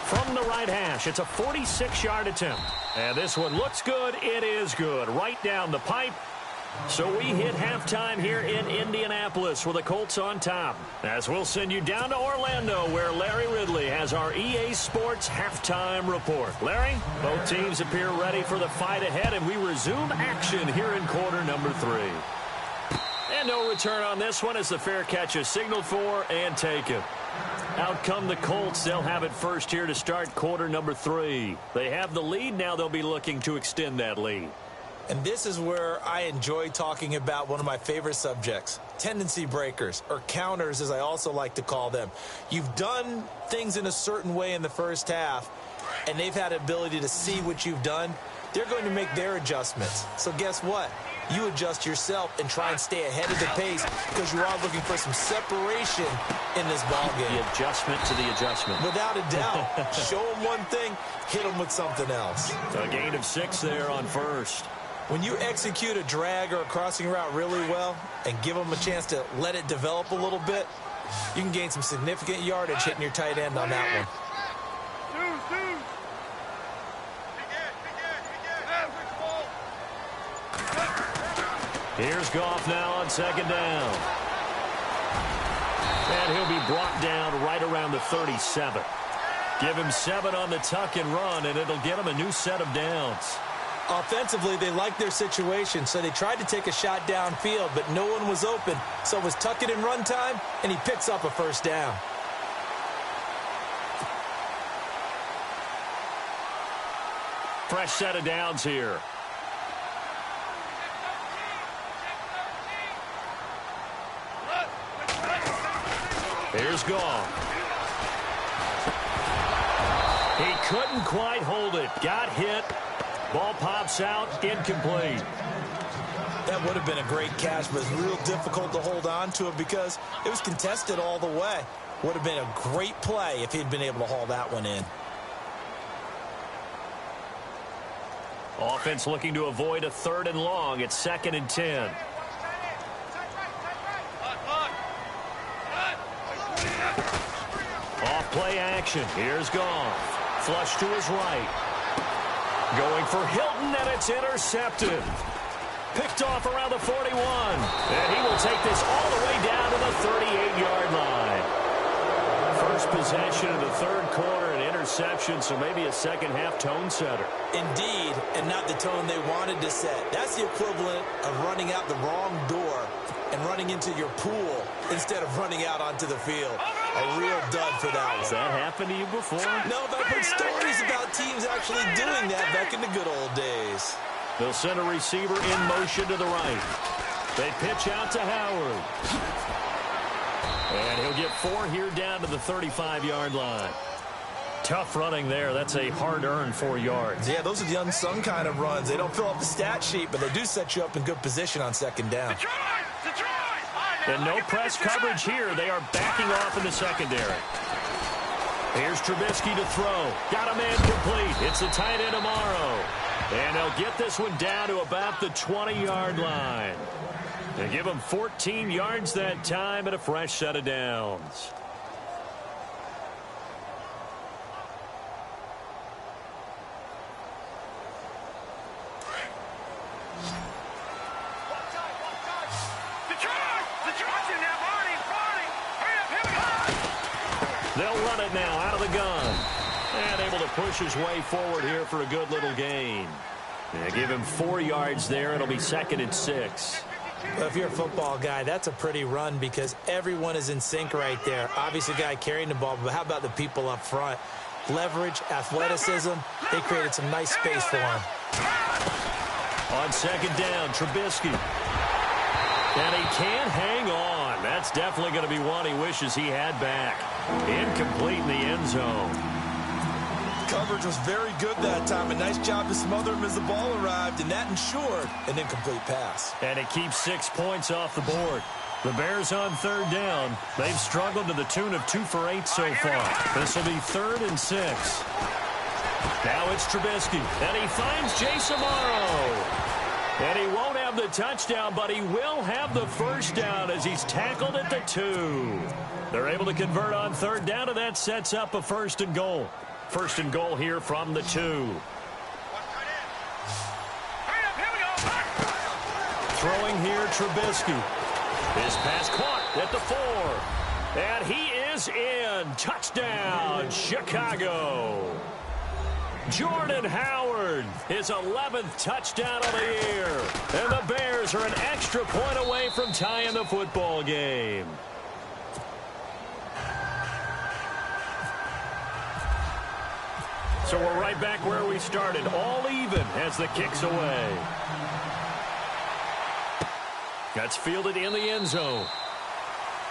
From the right hash, it's a 46-yard attempt. And this one looks good. It is good. Right down the pipe. So we hit halftime here in Indianapolis with the Colts on top. As we'll send you down to Orlando where Larry Ridley has our EA Sports halftime report. Larry, both teams appear ready for the fight ahead, and we resume action here in quarter number 3. And no return on this one as the fair catch is signaled for and taken. Out come the Colts. They'll have it first here to start quarter number 3. They have the lead. Now they'll be looking to extend that lead. And this is where I enjoy talking about one of my favorite subjects, tendency breakers, or counters as I also like to call them. You've done things in a certain way in the first half, and they've had the ability to see what you've done. They're going to make their adjustments. So guess what? you adjust yourself and try and stay ahead of the pace because you are looking for some separation in this ball game. The adjustment to the adjustment. Without a doubt. Show them one thing, hit them with something else. A gain of 6 there on first. When you execute a drag or a crossing route really well and give them a chance to let it develop a little bit, you can gain some significant yardage hitting your tight end on that one. Here's Goff now on second down. And he'll be brought down right around the 37. Give him 7 on the tuck and run, and it'll get him a new set of downs. Offensively, they liked their situation, so they tried to take a shot downfield, but no one was open. So it was tuck it and run time, and he picks up a first down. Fresh set of downs here. Here's Goff. He couldn't quite hold it. Got hit. Ball pops out. Incomplete. That would have been a great catch, but it's real difficult to hold on to it because it was contested all the way. Would have been a great play if he'd been able to haul that one in. Offense looking to avoid a 3rd and long. It's 2nd and 10. Off play action. Here's Goff. Flush to his right. Going for Hilton, and it's intercepted. Picked off around the 41. And he will take this all the way down to the 38-yard line. First possession of the 3rd quarter, an interception, so maybe a second-half tone setter. Indeed, and not the tone they wanted to set. That's the equivalent of running out the wrong door and running into your pool instead of running out onto the field. A real dud for that one. Has that happened to you before? No, but I've heard stories about teams actually doing that back in the good old days. They'll send a receiver in motion to the right. They pitch out to Howard. And he'll get 4 here down to the 35-yard line. Tough running there. That's a hard-earned 4 yards. Yeah, those are the unsung kind of runs. They don't fill up the stat sheet, but they do set you up in good position on second down. And no press coverage here. They are backing off in the secondary. Here's Trubisky to throw. Got a man complete. It's a tight end tomorrow. And they'll get this one down to about the 20-yard line. They give him 14 yards that time and a fresh set of downs. They'll run it now out of the gun. And able to push his way forward here for a good little gain. They give him 4 yards there. It'll be 2nd and 6. Well, if you're a football guy, that's a pretty run because everyone is in sync right there. Obviously, the guy carrying the ball, but how about the people up front? Leverage, athleticism, they created some nice space for him. On second down, Trubisky. And he can't hang on. That's definitely going to be one he wishes he had back. Incomplete in the end zone. Coverage was very good that time. A nice job to smother him as the ball arrived, and that ensured an incomplete pass. And it keeps 6 points off the board. The Bears on 3rd down. They've struggled to the tune of 2 for 8 so far. This will be 3rd and 6. Now it's Trubisky, and he finds Jason Morrow. And he won't have the touchdown, but he will have the first down as he's tackled at the 2. They're able to convert on 3rd down, and that sets up a 1st and goal. 1st and goal here from the 2. Throwing here, Trubisky. His pass caught at the 4. And he is in. Touchdown, Chicago. Jordan Howard, his 11th touchdown of the year. And the Bears are an extra point away from tying the football game. So we're right back where we started, all even as the kick's away. That's fielded in the end zone.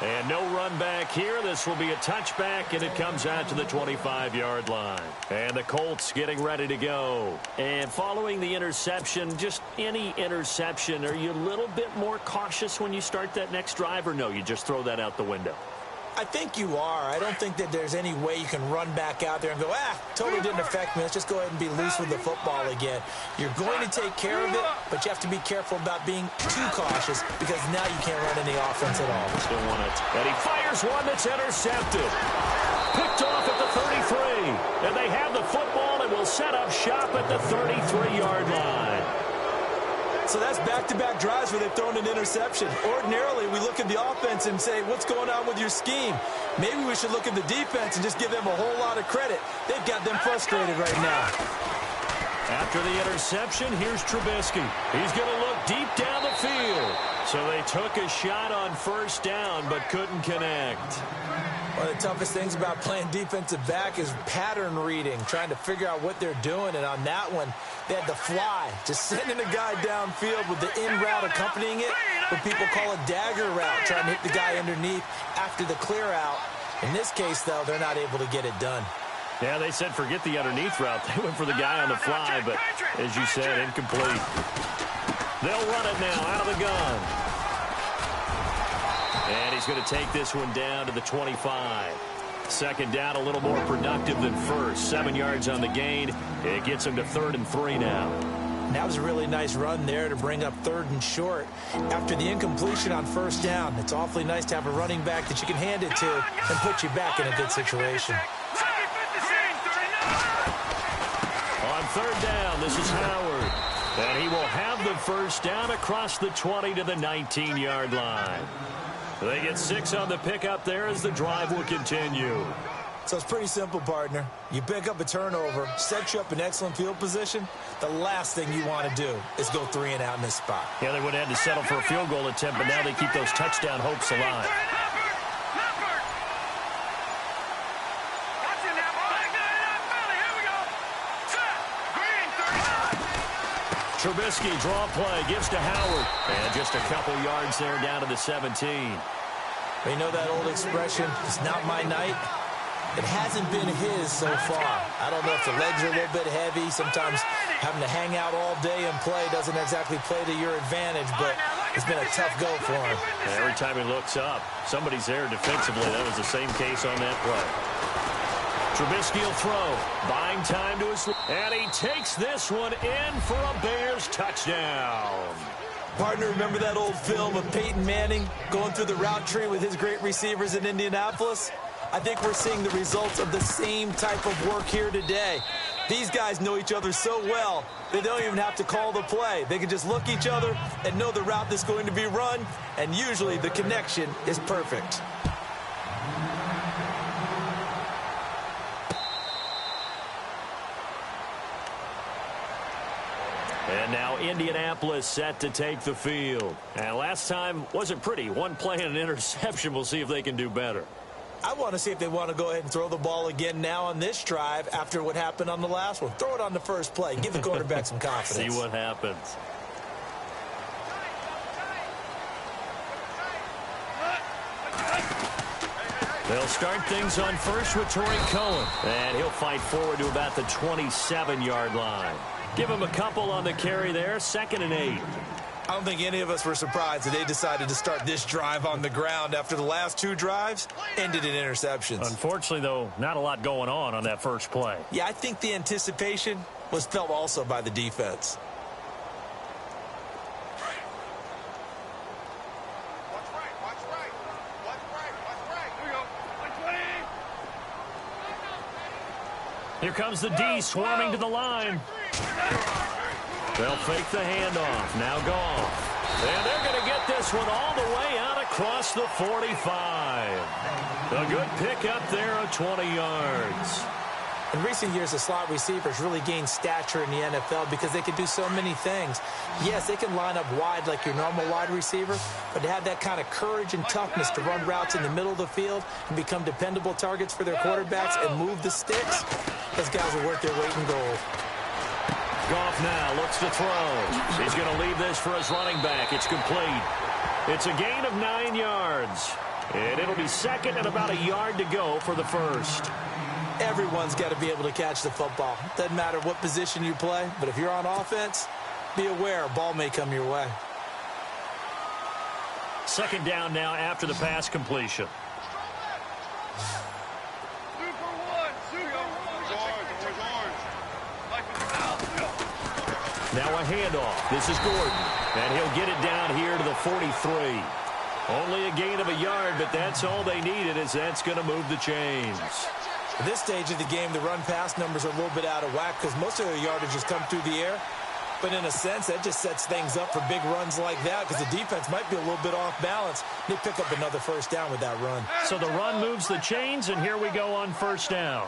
And no run back here. This will be a touchback, and it comes out to the 25-yard line. And the Colts getting ready to go. And following the interception, just any interception, are you a little bit more cautious when you start that next drive, or no, you just throw that out the window? I think you are. I don't think that there's any way you can run back out there and go, totally didn't affect me. Let's just go ahead and be loose with the football again. You're going to take care of it, but you have to be careful about being too cautious because now you can't run any offense at all. Still want it. And he fires one that's intercepted. Picked off at the 33. And they have the football and will set up shop at the 33-yard line. So that's back-to-back drives where they've thrown an interception. Ordinarily, we look at the offense and say, what's going on with your scheme? Maybe we should look at the defense and just give them a whole lot of credit. They've got them frustrated right now. After the interception, here's Trubisky. He's going to look deep down the field. So they took a shot on first down but couldn't connect. One of the toughest things about playing defensive back is pattern reading, trying to figure out what they're doing. And on that one, they had the fly, just sending a guy downfield with the in route accompanying it, what people call a dagger route, trying to hit the guy underneath after the clear out. In this case, though, they're not able to get it done. Yeah, they said forget the underneath route. They went for the guy on the fly, but as you said, incomplete. They'll run it now out of the gun. And he's going to take this one down to the 25. Second down, a little more productive than first. 7 yards on the gain. It gets him to 3rd and 3 now. That was a really nice run there to bring up 3rd and short. After the incompletion on first down, it's awfully nice to have a running back that you can hand it to and put you back in a good situation. On 3rd down, this is Howard. And he will have the first down across the 20 to the 19-yard line. They get 6 on the pickup there as the drive will continue. So it's pretty simple, partner. You pick up a turnover, set you up in excellent field position. The last thing you want to do is go 3 and out in this spot. Yeah, they would have had to settle for a field goal attempt, but now they keep those touchdown hopes alive. Trubisky, draw play, gives to Howard. And just a couple yards there down to the 17. You know that old expression, it's not my night? It hasn't been his so far. I don't know if the legs are a little bit heavy. Sometimes having to hang out all day and play doesn't exactly play to your advantage, but it's been a tough go for him. And every time he looks up, somebody's there defensively. That was the same case on that play. Trubisky will throw, buying time to his... And he takes this one in for a Bears touchdown. Partner, remember that old film of Peyton Manning going through the route tree with his great receivers in Indianapolis? I think we're seeing the results of the same type of work here today. These guys know each other so well, they don't even have to call the play. They can just look each other and know the route that's going to be run, and usually the connection is perfect. And now Indianapolis set to take the field. And last time wasn't pretty. One play and an interception. We'll see if they can do better. I want to see if they want to go ahead and throw the ball again now on this drive after what happened on the last one. Throw it on the first play. Give the quarterback some confidence. See what happens. They'll start things on first with Torrey Cohen. And he'll fight forward to about the 27-yard line. Give him a couple on the carry there. 2nd and 8. I don't think any of us were surprised that they decided to start this drive on the ground after the last 2 drives ended in interceptions. Unfortunately, though, not a lot going on that first play. Yeah, I think the anticipation was felt also by the defense. Here comes the D swarming to the line. They'll fake the handoff. Now Goff. And they're going to get this one all the way out across the 45. A good pickup there of 20 yards. In recent years, the slot receivers really gained stature in the NFL because they can do so many things. Yes, they can line up wide like your normal wide receiver, but to have that kind of courage and toughness to run routes in the middle of the field and become dependable targets for their quarterbacks and move the sticks, those guys are worth their weight in gold. Goff now looks to throw. He's going to leave this for his running back. It's complete. It's a gain of 9 yards. And it'll be second and about a yard to go for the first. Everyone's got to be able to catch the football. Doesn't matter what position you play, but if you're on offense, be aware a ball may come your way. Second down now after the pass completion. Now a handoff. This is Gordon. And he'll get it down here to the 43. Only a gain of a yard, but that's all they needed, as that's going to move the chains. At this stage of the game, the run-pass numbers are a little bit out of whack because most of their yardage has come through the air. But in a sense, that just sets things up for big runs like that because the defense might be a little bit off balance. They pick up another first down with that run. So the run moves the chains, and here we go on first down.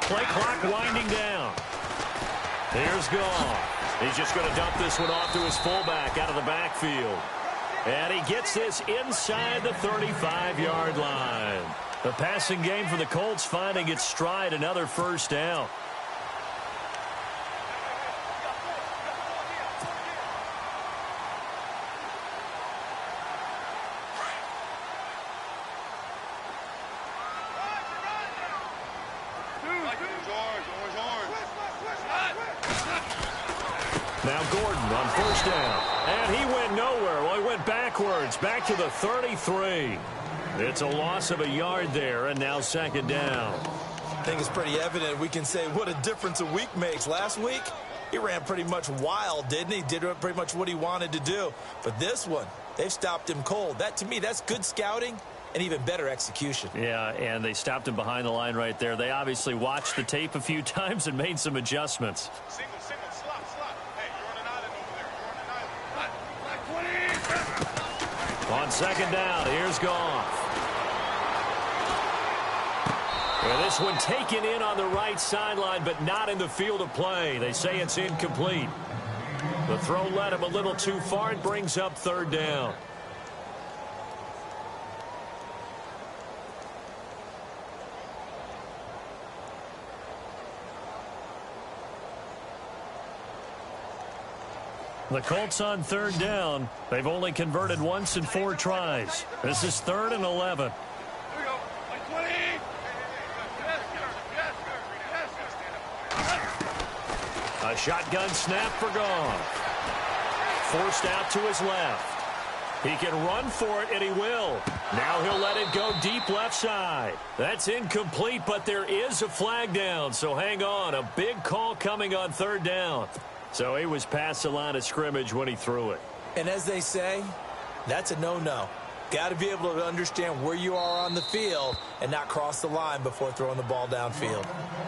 Play clock winding down. Here's Goff. He's just going to dump this one off to his fullback out of the backfield. And he gets this inside the 35-yard line. The passing game for the Colts finding its stride, another first down. Now Gordon on first down. And he went nowhere. Well, he went backwards, back to the 33. It's a loss of a yard there, and now second down. I think it's pretty evident. We can say what a difference a week makes. Last week, he ran pretty much wild, didn't he? Did pretty much what he wanted to do. But this one, they've stopped him cold. That, to me, that's good scouting and even better execution. Yeah, and they stopped him behind the line right there. They obviously watched the tape a few times and made some adjustments. Single, slot. Hey, you're on an island over there. You're on an island. On second down, here's Goff. Well, this one taken in on the right sideline, but not in the field of play. They say it's incomplete. The throw led him a little too far. It brings up third down. The Colts on third down. They've only converted once in 4 tries. This is 3rd and 11. A shotgun snap for Goff. Forced out to his left. He can run for it, and he will. Now he'll let it go deep left side. That's incomplete, but there is a flag down, so hang on. A big call coming on third down. So he was past the line of scrimmage when he threw it. And as they say, that's a no-no. Got to be able to understand where you are on the field and not cross the line before throwing the ball downfield.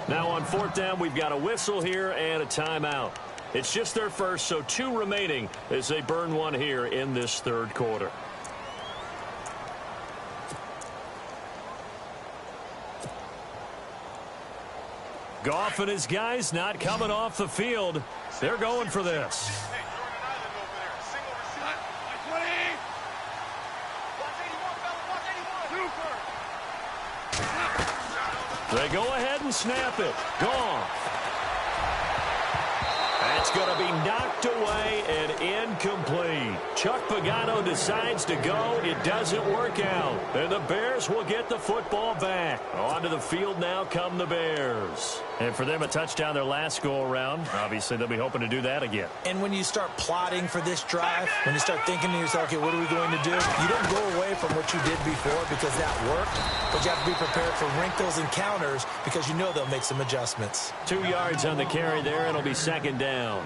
Now on 4th down, we've got a whistle here and a timeout. It's just their first, so 2 remaining as they burn one here in this 3rd quarter. Goff and his guys not coming off the field. They're going for this. They go ahead and snap it. Goff. That's going to be knocked away and incomplete. Chuck Pagano decides to go. It doesn't work out. And the Bears will get the football back. Onto the field now come the Bears. And for them, a touchdown their last go-around. Obviously, they'll be hoping to do that again. And when you start plotting for this drive, when you start thinking to yourself, okay, what are we going to do? You don't go away from what you did before because that worked. But you have to be prepared for wrinkles and counters because you know they'll make some adjustments. 2 yards on the carry there. It'll be second down.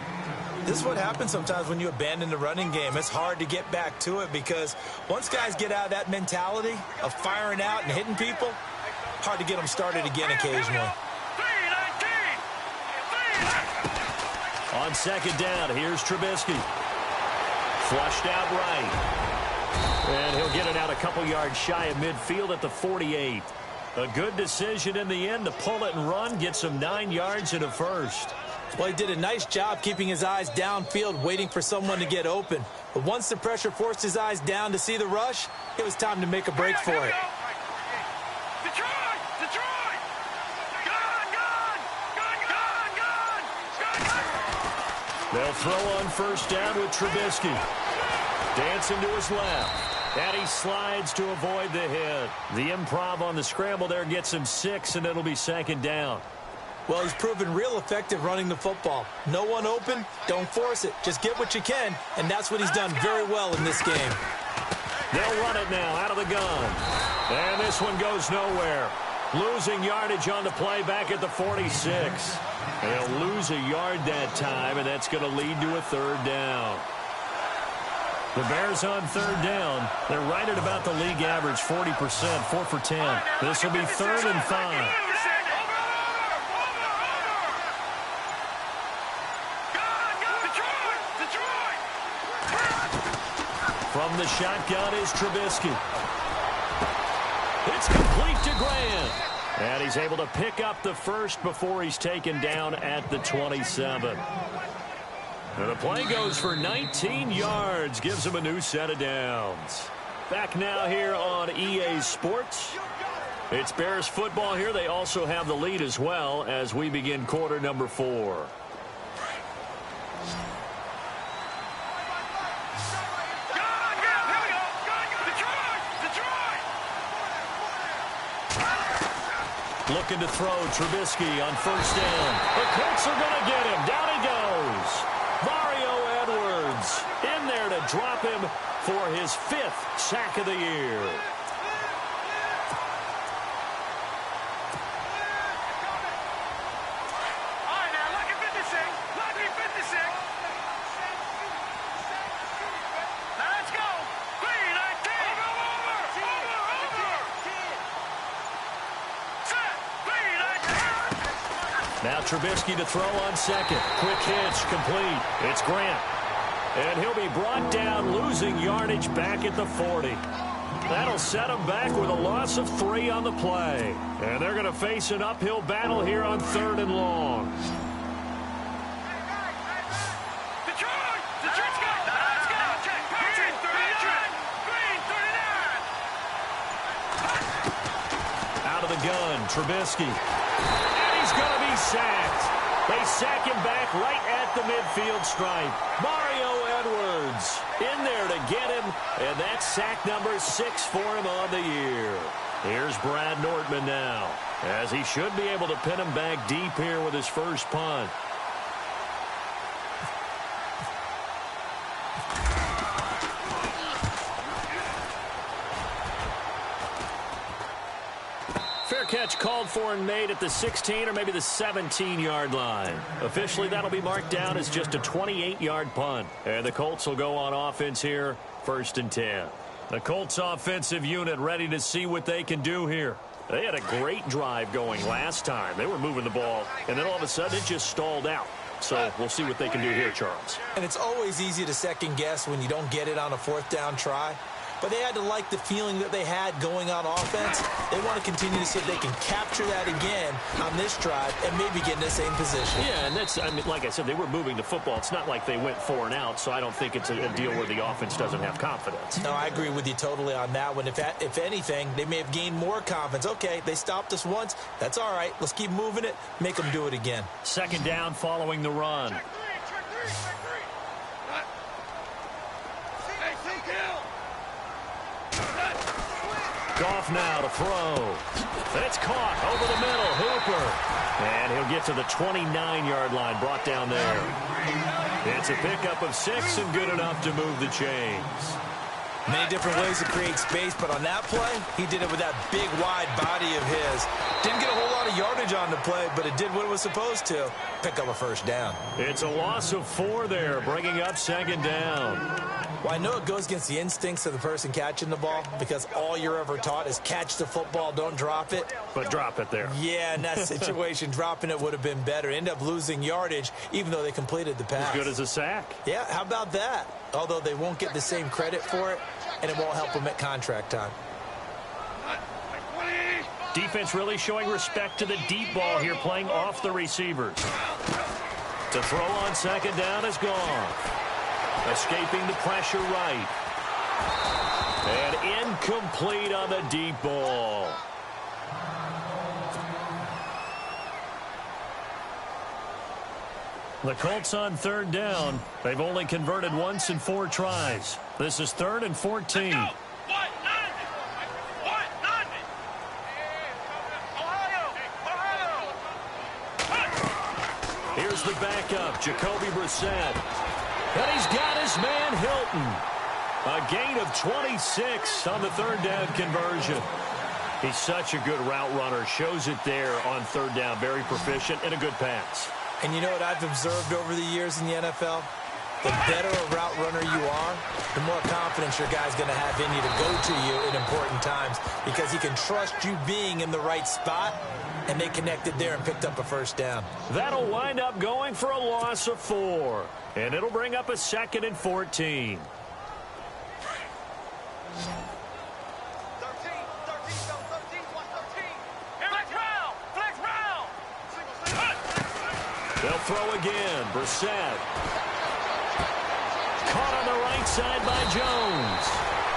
This is what happens sometimes when you abandon the running game. It's hard to get back to it because once guys get out of that mentality of firing out and hitting people, hard to get them started again occasionally. On second down, here's Trubisky. Flushed out right. And he'll get it out a couple yards shy of midfield at the 48. A good decision in the end to pull it and run, get some 9 yards and a first. Well, he did a nice job keeping his eyes downfield, waiting for someone to get open. But once the pressure forced his eyes down to see the rush, it was time to make a break for it. They'll throw on first down with Trubisky. Dancing to his left. And he slides to avoid the hit. The improv on the scramble there gets him 6, and it'll be second down. Well, he's proven real effective running the football. No one open, don't force it. Just get what you can, and that's what he's done very well in this game. They'll run it now out of the gun. And this one goes nowhere. Losing yardage on the play back at the 46. They'll lose a yard that time, and that's going to lead to a third down. The Bears on third down. They're right at about the league average, 40%, 4 for 10. This will be 3rd and 5. From the shotgun is Trubisky. It's complete to Grant. And he's able to pick up the first before he's taken down at the 27. And the play goes for 19 yards, gives him a new set of downs. Back now here on EA Sports. It's Bears football here. They also have the lead as well as we begin quarter number 4. Looking to throw Trubisky on first down. The Colts are going to get him. Down he goes. Mario Edwards in there to drop him for his 5th sack of the year. All right, now, lucky 56. Lucky 56. Now, let's go. 3-19. Over. Set. 3-19. Now Trubisky to throw on second. Quick hitch, complete. It's Grant. And he'll be brought down, losing yardage back at the 40. That'll set him back with a loss of 3 on the play. And they're going to face an uphill battle here on 3rd and long. Detroit. Let's go. Let's go. Green 39. Green 39. Out of the gun, Trubisky. And he's going to be sacked. They sack him back right at the midfield stripe. Mario Edwards in there to get him, and that's sack number 6 for him on the year. Here's Brad Nortman now, as he should be able to pin him back deep here with his first punt. Fair catch called for and made at the 16 or maybe the 17-yard line. Officially, that'll be marked down as just a 28-yard punt. And the Colts will go on offense here, 1st and 10. The Colts offensive unit ready to see what they can do here. They had a great drive going last time. They were moving the ball, and then all of a sudden it just stalled out. So we'll see what they can do here, Charles. And it's always easy to second guess when you don't get it on a 4th down try. But they had to like the feeling that they had going on offense. They want to continue to see if they can capture that again on this drive and maybe get in the same position. Yeah, and that's, I mean, like I said, they were moving the football. It's not like they went 4 and out, so I don't think it's a deal where the offense doesn't have confidence. No, I agree with you totally on that one. If anything, they may have gained more confidence. Okay, they stopped us once. That's all right. Let's keep moving it. Make them do it again. 2nd down following the run. Check three. Hey, take Hill. Goff now to throw. It's caught over the middle. Hooper. And he'll get to the 29-yard line, brought down there. It's a pickup of 6 and good enough to move the chains. Many different ways to create space, but on that play, he did it with that big, wide body of his. Didn't get a whole lot of yardage on the play, but it did what it was supposed to. Pick up a 1st down. It's a loss of 4 there, bringing up 2nd down. Well, I know it goes against the instincts of the person catching the ball because all you're ever taught is catch the football, don't drop it. But drop it there. Yeah, in that situation, dropping it would have been better. End up losing yardage, even though they completed the pass. As good as a sack. Yeah, how about that? Although they won't get the same credit for it, and it won't help them at contract time. Defense really showing respect to the deep ball here, playing off the receivers. To throw on 2nd down is gone. Escaping the pressure right. And incomplete on the deep ball. The Colts on third down. They've only converted once in 4 tries. This is 3rd and 14. Here's the backup, Jacoby Brissett. And he's got his man Hilton. A gain of 26 on the 3rd down conversion. He's such a good route runner. Shows it there on 3rd down. Very proficient and a good pass. And you know what I've observed over the years in the NFL? The better a route runner you are, the more confidence your guy's going to have in you to go to you in important times because he can trust you being in the right spot, and they connected there and picked up a 1st down. That'll wind up going for a loss of 4, and it'll bring up a 2nd and 14. They'll throw again. Brissett. Caught on the right side by Jones.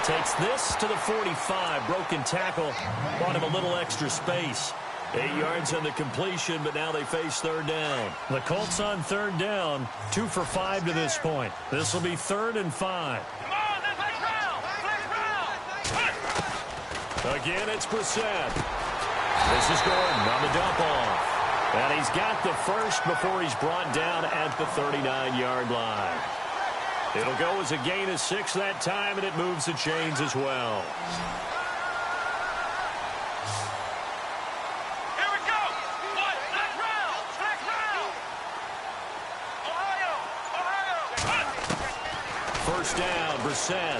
Takes this to the 45. Broken tackle. Bought him a little extra space. 8 yards on the completion, but now they face 3rd down. The Colts on 3rd down. 2 for 5 to this point. This will be 3rd and 5. Again, it's Brissett. This is Gordon on the dump off. And he's got the first before he's brought down at the 39-yard line. It'll go as a gain of 6 that time, and it moves the chains as well. Here we go. Next round. Ohio. 1st down, Brissett.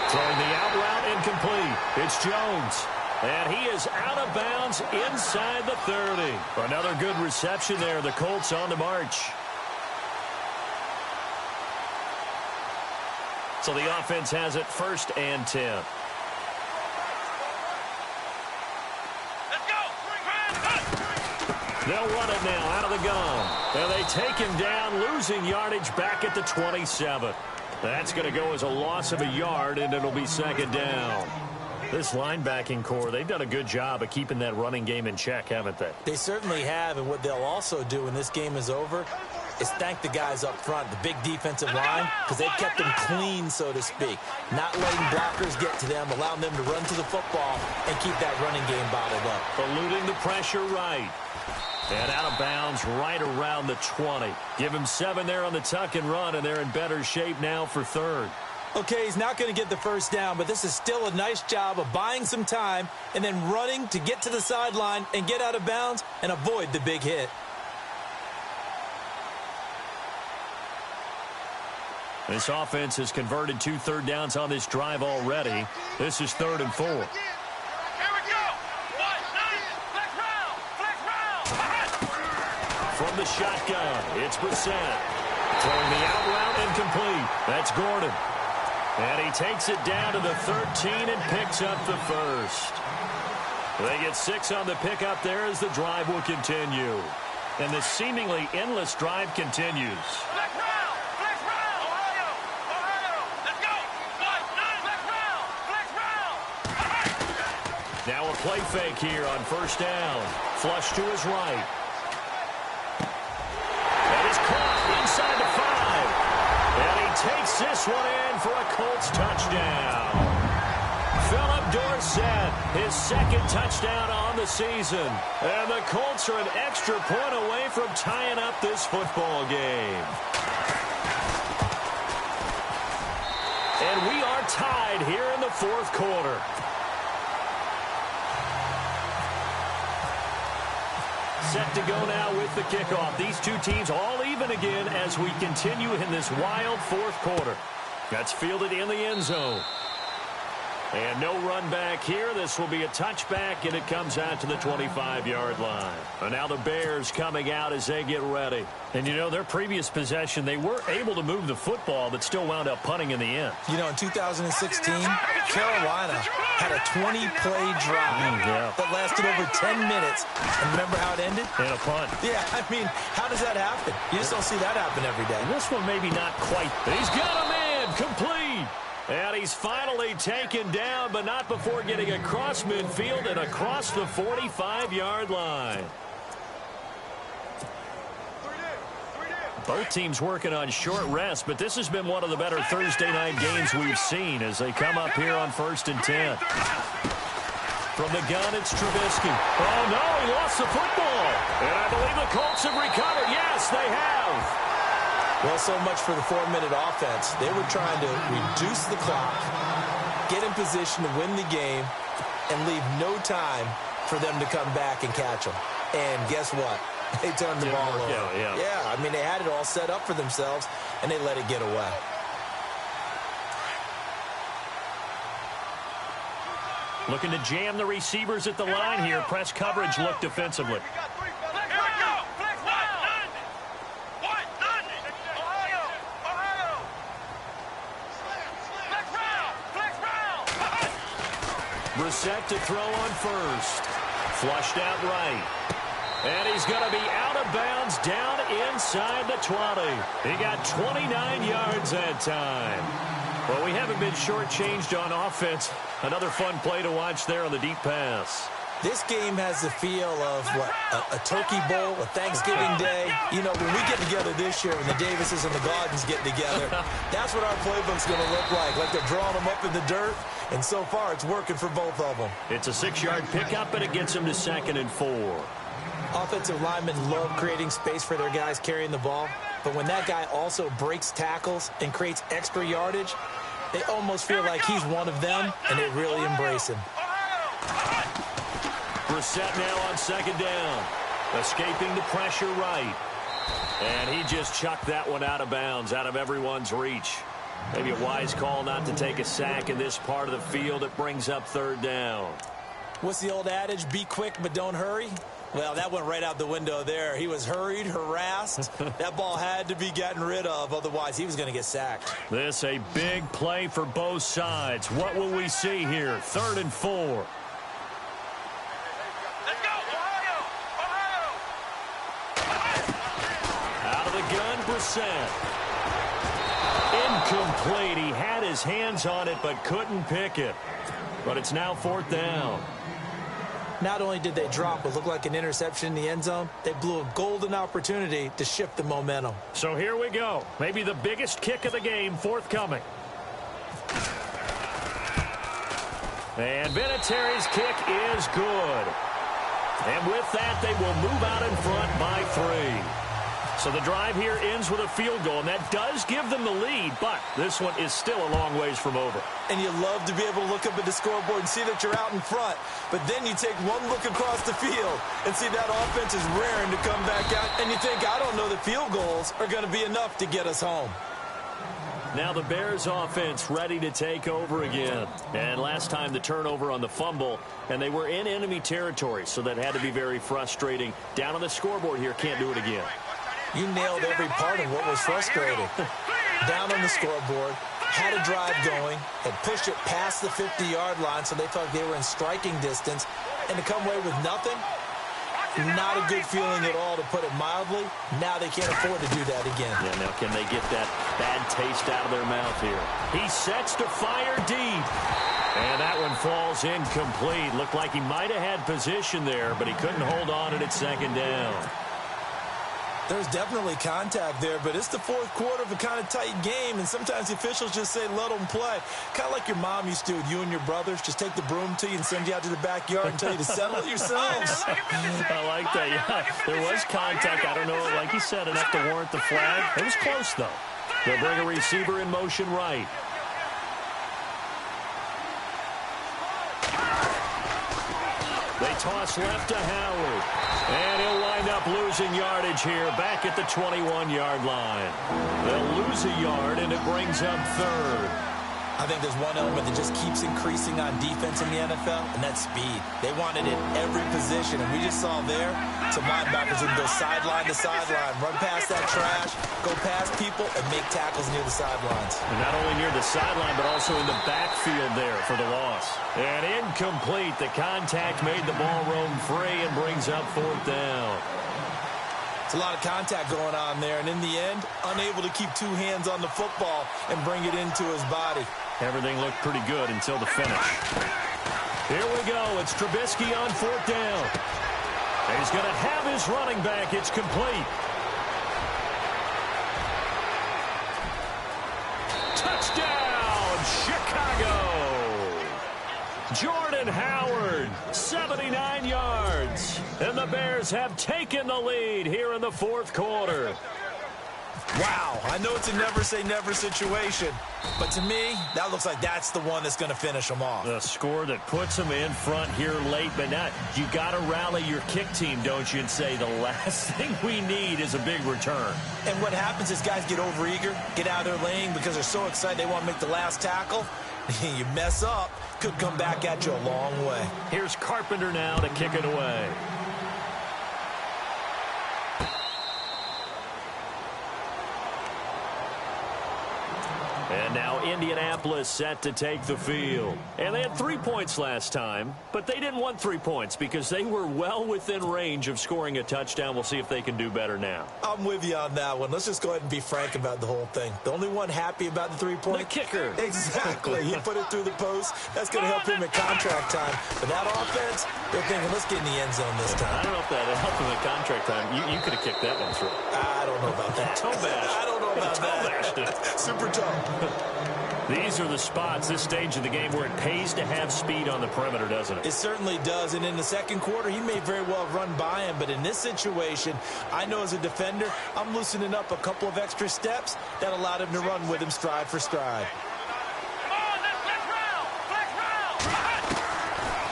Throwing the out route incomplete. It's Jones. And he is out of bounds inside the 30. Another good reception there. The Colts on the march. So the offense has it 1st and 10. Let's go. They'll run it now out of the gun. And they take him down, losing yardage back at the 27. That's going to go as a loss of a yard, and it'll be 2nd down. This linebacking core, they've done a good job of keeping that running game in check, haven't they? They certainly have, and what they'll also do when this game is over is thank the guys up front, the big defensive line, because they've kept them clean, so to speak. Not letting blockers get to them, allowing them to run to the football and keep that running game bottled up. Eluding the pressure right. And out of bounds right around the 20. Give him 7 there on the tuck and run, and they're in better shape now for 3rd. Okay, he's not going to get the 1st down, but this is still a nice job of buying some time and then running to get to the sideline and get out of bounds and avoid the big hit. This offense has converted 2 3rd downs on this drive already. This is 3rd and 4. Here we go. Flex round. From the shotgun, it's Brissett. Throwing the out route incomplete. That's Gordon. And he takes it down to the 13 and picks up the 1st. They get 6 on the pickup there as the drive will continue. And the seemingly endless drive continues. Flex round. Ohio. Let's go. Flex round. Now a play fake here on 1st down. Flush to his right. That is caught inside the 5. And he takes this one in for a Colts touchdown. Philip Dorsett, his 2nd touchdown on the season. And the Colts are an extra point away from tying up this football game. And we are tied here in the 4th quarter. Set to go now with the kickoff. These two teams all even again as we continue in this wild 4th quarter. That's fielded in the end zone. And no run back here. This will be a touchback, and it comes out to the 25-yard line. And now the Bears coming out as they get ready. And, you know, their previous possession, they were able to move the football, but still wound up punting in the end. You know, in 2016, Carolina had a 20-play drive that lasted over 10 minutes. And remember how it ended? And a punt. Yeah, I mean, how does that happen? You just don't see that happen every day. And this one maybe not quite. He's got a man complete. And he's finally taken down, but not before getting across midfield and across the 45-yard line. Both teams working on short rest, but this has been one of the better Thursday night games we've seen as they come up here on 1st and 10. From the gun, it's Trubisky. Oh, no, he lost the football. And I believe the Colts have recovered. Yes, they have. Well, so much for the 4-minute offense. They were trying to reduce the clock, get in position to win the game, and leave no time for them to come back and catch them. And guess what? They turned the ball over. Yeah, I mean, they had it all set up for themselves, and they let it get away. Looking to jam the receivers at the line here. Press coverage look defensively. Brissett to throw on first. Flushed out right. And he's going to be out of bounds down inside the 20. He got 29 yards that time. Well, we haven't been shortchanged on offense. Another fun play to watch there on the deep pass. This game has the feel of, what, a turkey bowl, a Thanksgiving day. You know, when we get together this year, when the Davises and the Gardens get together, that's what our playbook's going to look like they're drawing them up in the dirt. And so far, it's working for both of them. It's a 6-yard pickup, and it gets them to 2nd and 4. Offensive linemen love creating space for their guys carrying the ball. But when that guy also breaks tackles and creates extra yardage, they almost feel like he's one of them, and they really embrace him. Brissett now on 2nd down. Escaping the pressure right. And he just chucked that one out of bounds, out of everyone's reach. Maybe a wise call not to take a sack in this part of the field. It brings up 3rd down. What's the old adage? Be quick, but don't hurry. Well, that went right out the window there. He was hurried, harassed. That ball had to be gotten rid of, otherwise he was going to get sacked. This a big play for both sides. What will we see here? 3rd and 4. Let's go, Ohio! Out of the gun, Brissett. Incomplete. He had his hands on it, but couldn't pick it. But it's now 4th down. Not only did they drop what looked like an interception in the end zone, they blew a golden opportunity to shift the momentum. So here we go. Maybe the biggest kick of the game forthcoming. And Vinatieri's kick is good. And with that, they will move out in front by 3. So the drive here ends with a field goal, and that does give them the lead, but this one is still a long ways from over. And you love to be able to look up at the scoreboard and see that you're out in front, but then you take one look across the field and see that offense is raring to come back out, and you think, I don't know that field goals are going to be enough to get us home. Now the Bears offense ready to take over again. And last time the turnover on the fumble, and they were in enemy territory, so that had to be very frustrating. Down on the scoreboard here, can't do it again. You nailed every part of what was frustrating. Down on the scoreboard, had a drive going, had pushed it past the 50-yard line so they felt they were in striking distance, and to come away with nothing, not a good feeling at all, to put it mildly. Now they can't afford to do that again. Yeah, now can they get that bad taste out of their mouth here? He sets to fire deep. And that one falls incomplete. Looked like he might have had position there, but he couldn't hold on it at 2nd down. There's definitely contact there, but it's the 4th quarter of a kind of tight game, and sometimes the officials just say, let them play. Kind of like your mom used to with you and your brothers. Just take the broom to you and send you out to the backyard and tell you to settle it yourselves. I like that, yeah. There was contact. I don't know, like you said, enough to warrant the flag. It was close, though. They'll bring a receiver in motion right. They toss left to Howard. And he'll wind up losing yardage here back at the 21-yard line. They'll lose a yard, and it brings up 3rd. I think there's one element that just keeps increasing on defense in the NFL, and that's speed. They want it in every position, and we just saw there some linebackers who can go sideline to sideline, run past that trash, go past people, and make tackles near the sidelines. And not only near the sideline, but also in the backfield there for the loss. And incomplete. The contact made the ball roam free and brings up 4th down. It's a lot of contact going on there, and in the end, unable to keep 2 hands on the football and bring it into his body. Everything looked pretty good until the finish. Here we go. It's Trubisky on 4th down. And he's going to have his running back. It's complete. Jordan Howard, 79 yards. And the Bears have taken the lead here in the fourth quarter. Wow, I know it's a never-say-never situation, but to me, that looks like that's the one that's going to finish them off. The score that puts them in front here late, but now you got to rally your kick team, don't you, and say the last thing we need is a big return. And what happens is guys get overeager, get out of their lane because they're so excited they want to make the last tackle. You mess up, could come back at you a long way. Here's Carpenter now to kick it away. And now Indianapolis set to take the field. And they had 3 points last time, but they didn't want 3 points because they were well within range of scoring a touchdown. We'll see if they can do better now. I'm with you on that one. Let's just go ahead and be frank about the whole thing. The only one happy about the 3-point? The kicker. Exactly. He put it through the post. That's going to help him at contract time. But that offense, they're thinking, let's get in the end zone this time. I don't know if that helped him at contract time. You could have kicked that one through. I don't know about that. Toe bash. I don't know about that. Bashed it. Super toe. These are the spots, this stage of the game, where it pays to have speed on the perimeter, doesn't it? It certainly does. And in the second quarter, he may very well run by him. But in this situation, I know as a defender, I'm loosening up a couple of extra steps that allowed him to run with him stride for stride.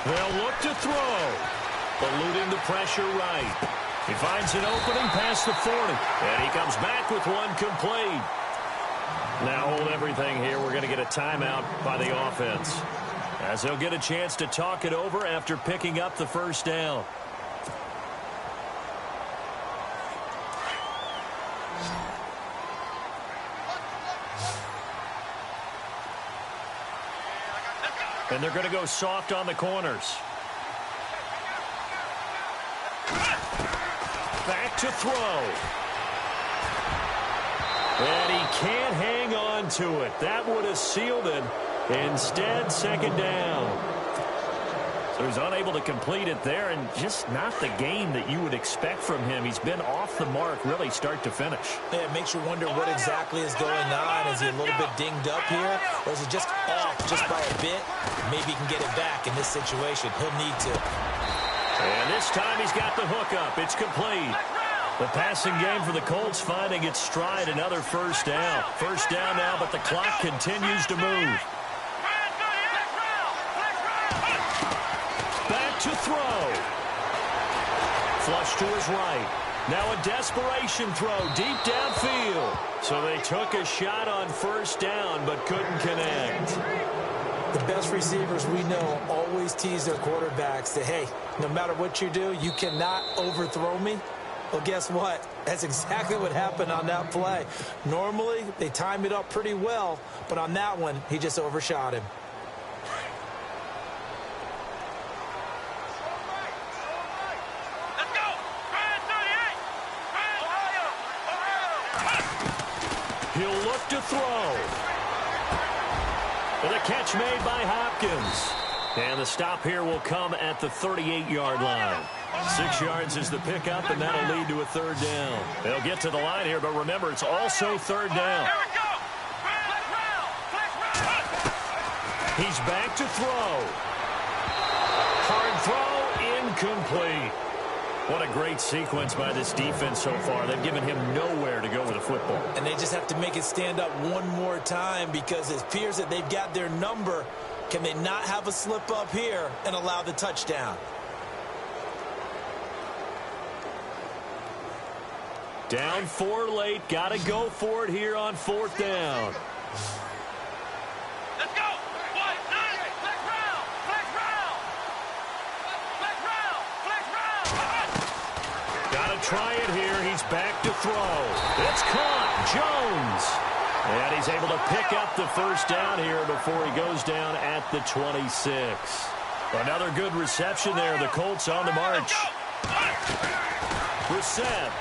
They'll look to throw. Eluding the pressure right. He finds an opening past the 40. And he comes back with one complete. Now hold everything here. We're going to get a timeout by the offense, as they'll get a chance to talk it over after picking up the first down. And they're going to go soft on the corners. Back to throw. And he can't hang on to it. That would have sealed it. Instead, second down. So he's unable to complete it there, and just not the game that you would expect from him. He's been off the mark, really, start to finish. Yeah, it makes you wonder what exactly is going on. Is he a little bit dinged up here, or is he just off just by a bit? Maybe he can get it back in this situation. He'll need to. And this time he's got the hook up. It's complete. The passing game for the Colts finding its stride, another first down. First down now, but the clock continues to move. Back to throw. Flush to his right. Now a desperation throw deep downfield. So they took a shot on first down, but couldn't connect. The best receivers we know always tease their quarterbacks that, hey, no matter what you do, you cannot overthrow me. Well, guess what? That's exactly what happened on that play. Normally, they time it up pretty well, but on that one, he just overshot him. Let's go! Brand 38! He'll look to throw. And a catch made by Hopkins. And the stop here will come at the 38-yard line. 6 yards is the pickup, and that'll lead to a third down. They'll get to the line here, but remember, it's also third down. Here we go! He's back to throw. Hard throw, incomplete. What a great sequence by this defense so far. They've given him nowhere to go with the football. And they just have to make it stand up one more time because it appears that they've got their number. Can they not have a slip up here and allow the touchdown? Down 4 late. Got to go for it here on fourth down. Let's go! One, nine, flex round! Flex round! Flex round! Flex round! Got to try it here. He's back to throw. It's caught. Jones. And he's able to pick up the first down here before he goes down at the 26. Another good reception there. The Colts on the march. Brissett.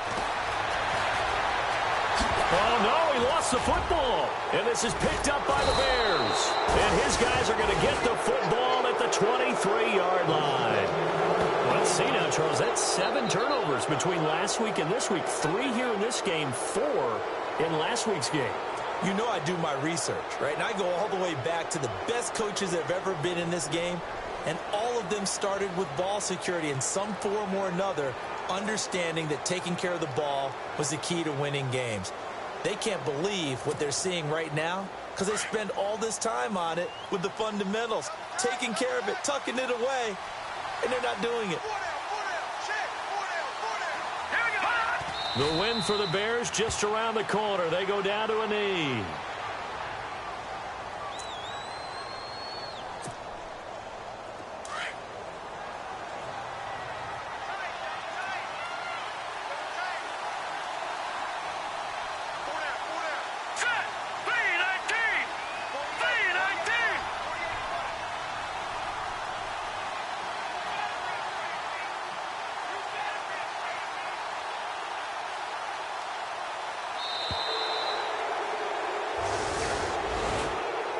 Oh, no, he lost the football. And this is picked up by the Bears. And his guys are going to get the football at the 23-yard line. Let's see now, Charles. That's 7 turnovers between last week and this week. 3 here in this game, 4 in last week's game. You know I do my research, right? And I go all the way back to the best coaches that have ever been in this game. And all of them started with ball security in some form or another, understanding that taking care of the ball was the key to winning games. They can't believe what they're seeing right now because they spend all this time on it with the fundamentals, taking care of it, tucking it away, and they're not doing it. The win for the Bears just around the corner. They go down to a knee.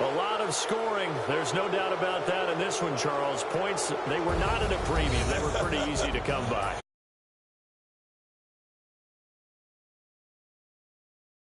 A lot of scoring. There's no doubt about that in this one, Charles. Points, they were not at a premium. They were pretty easy to come by.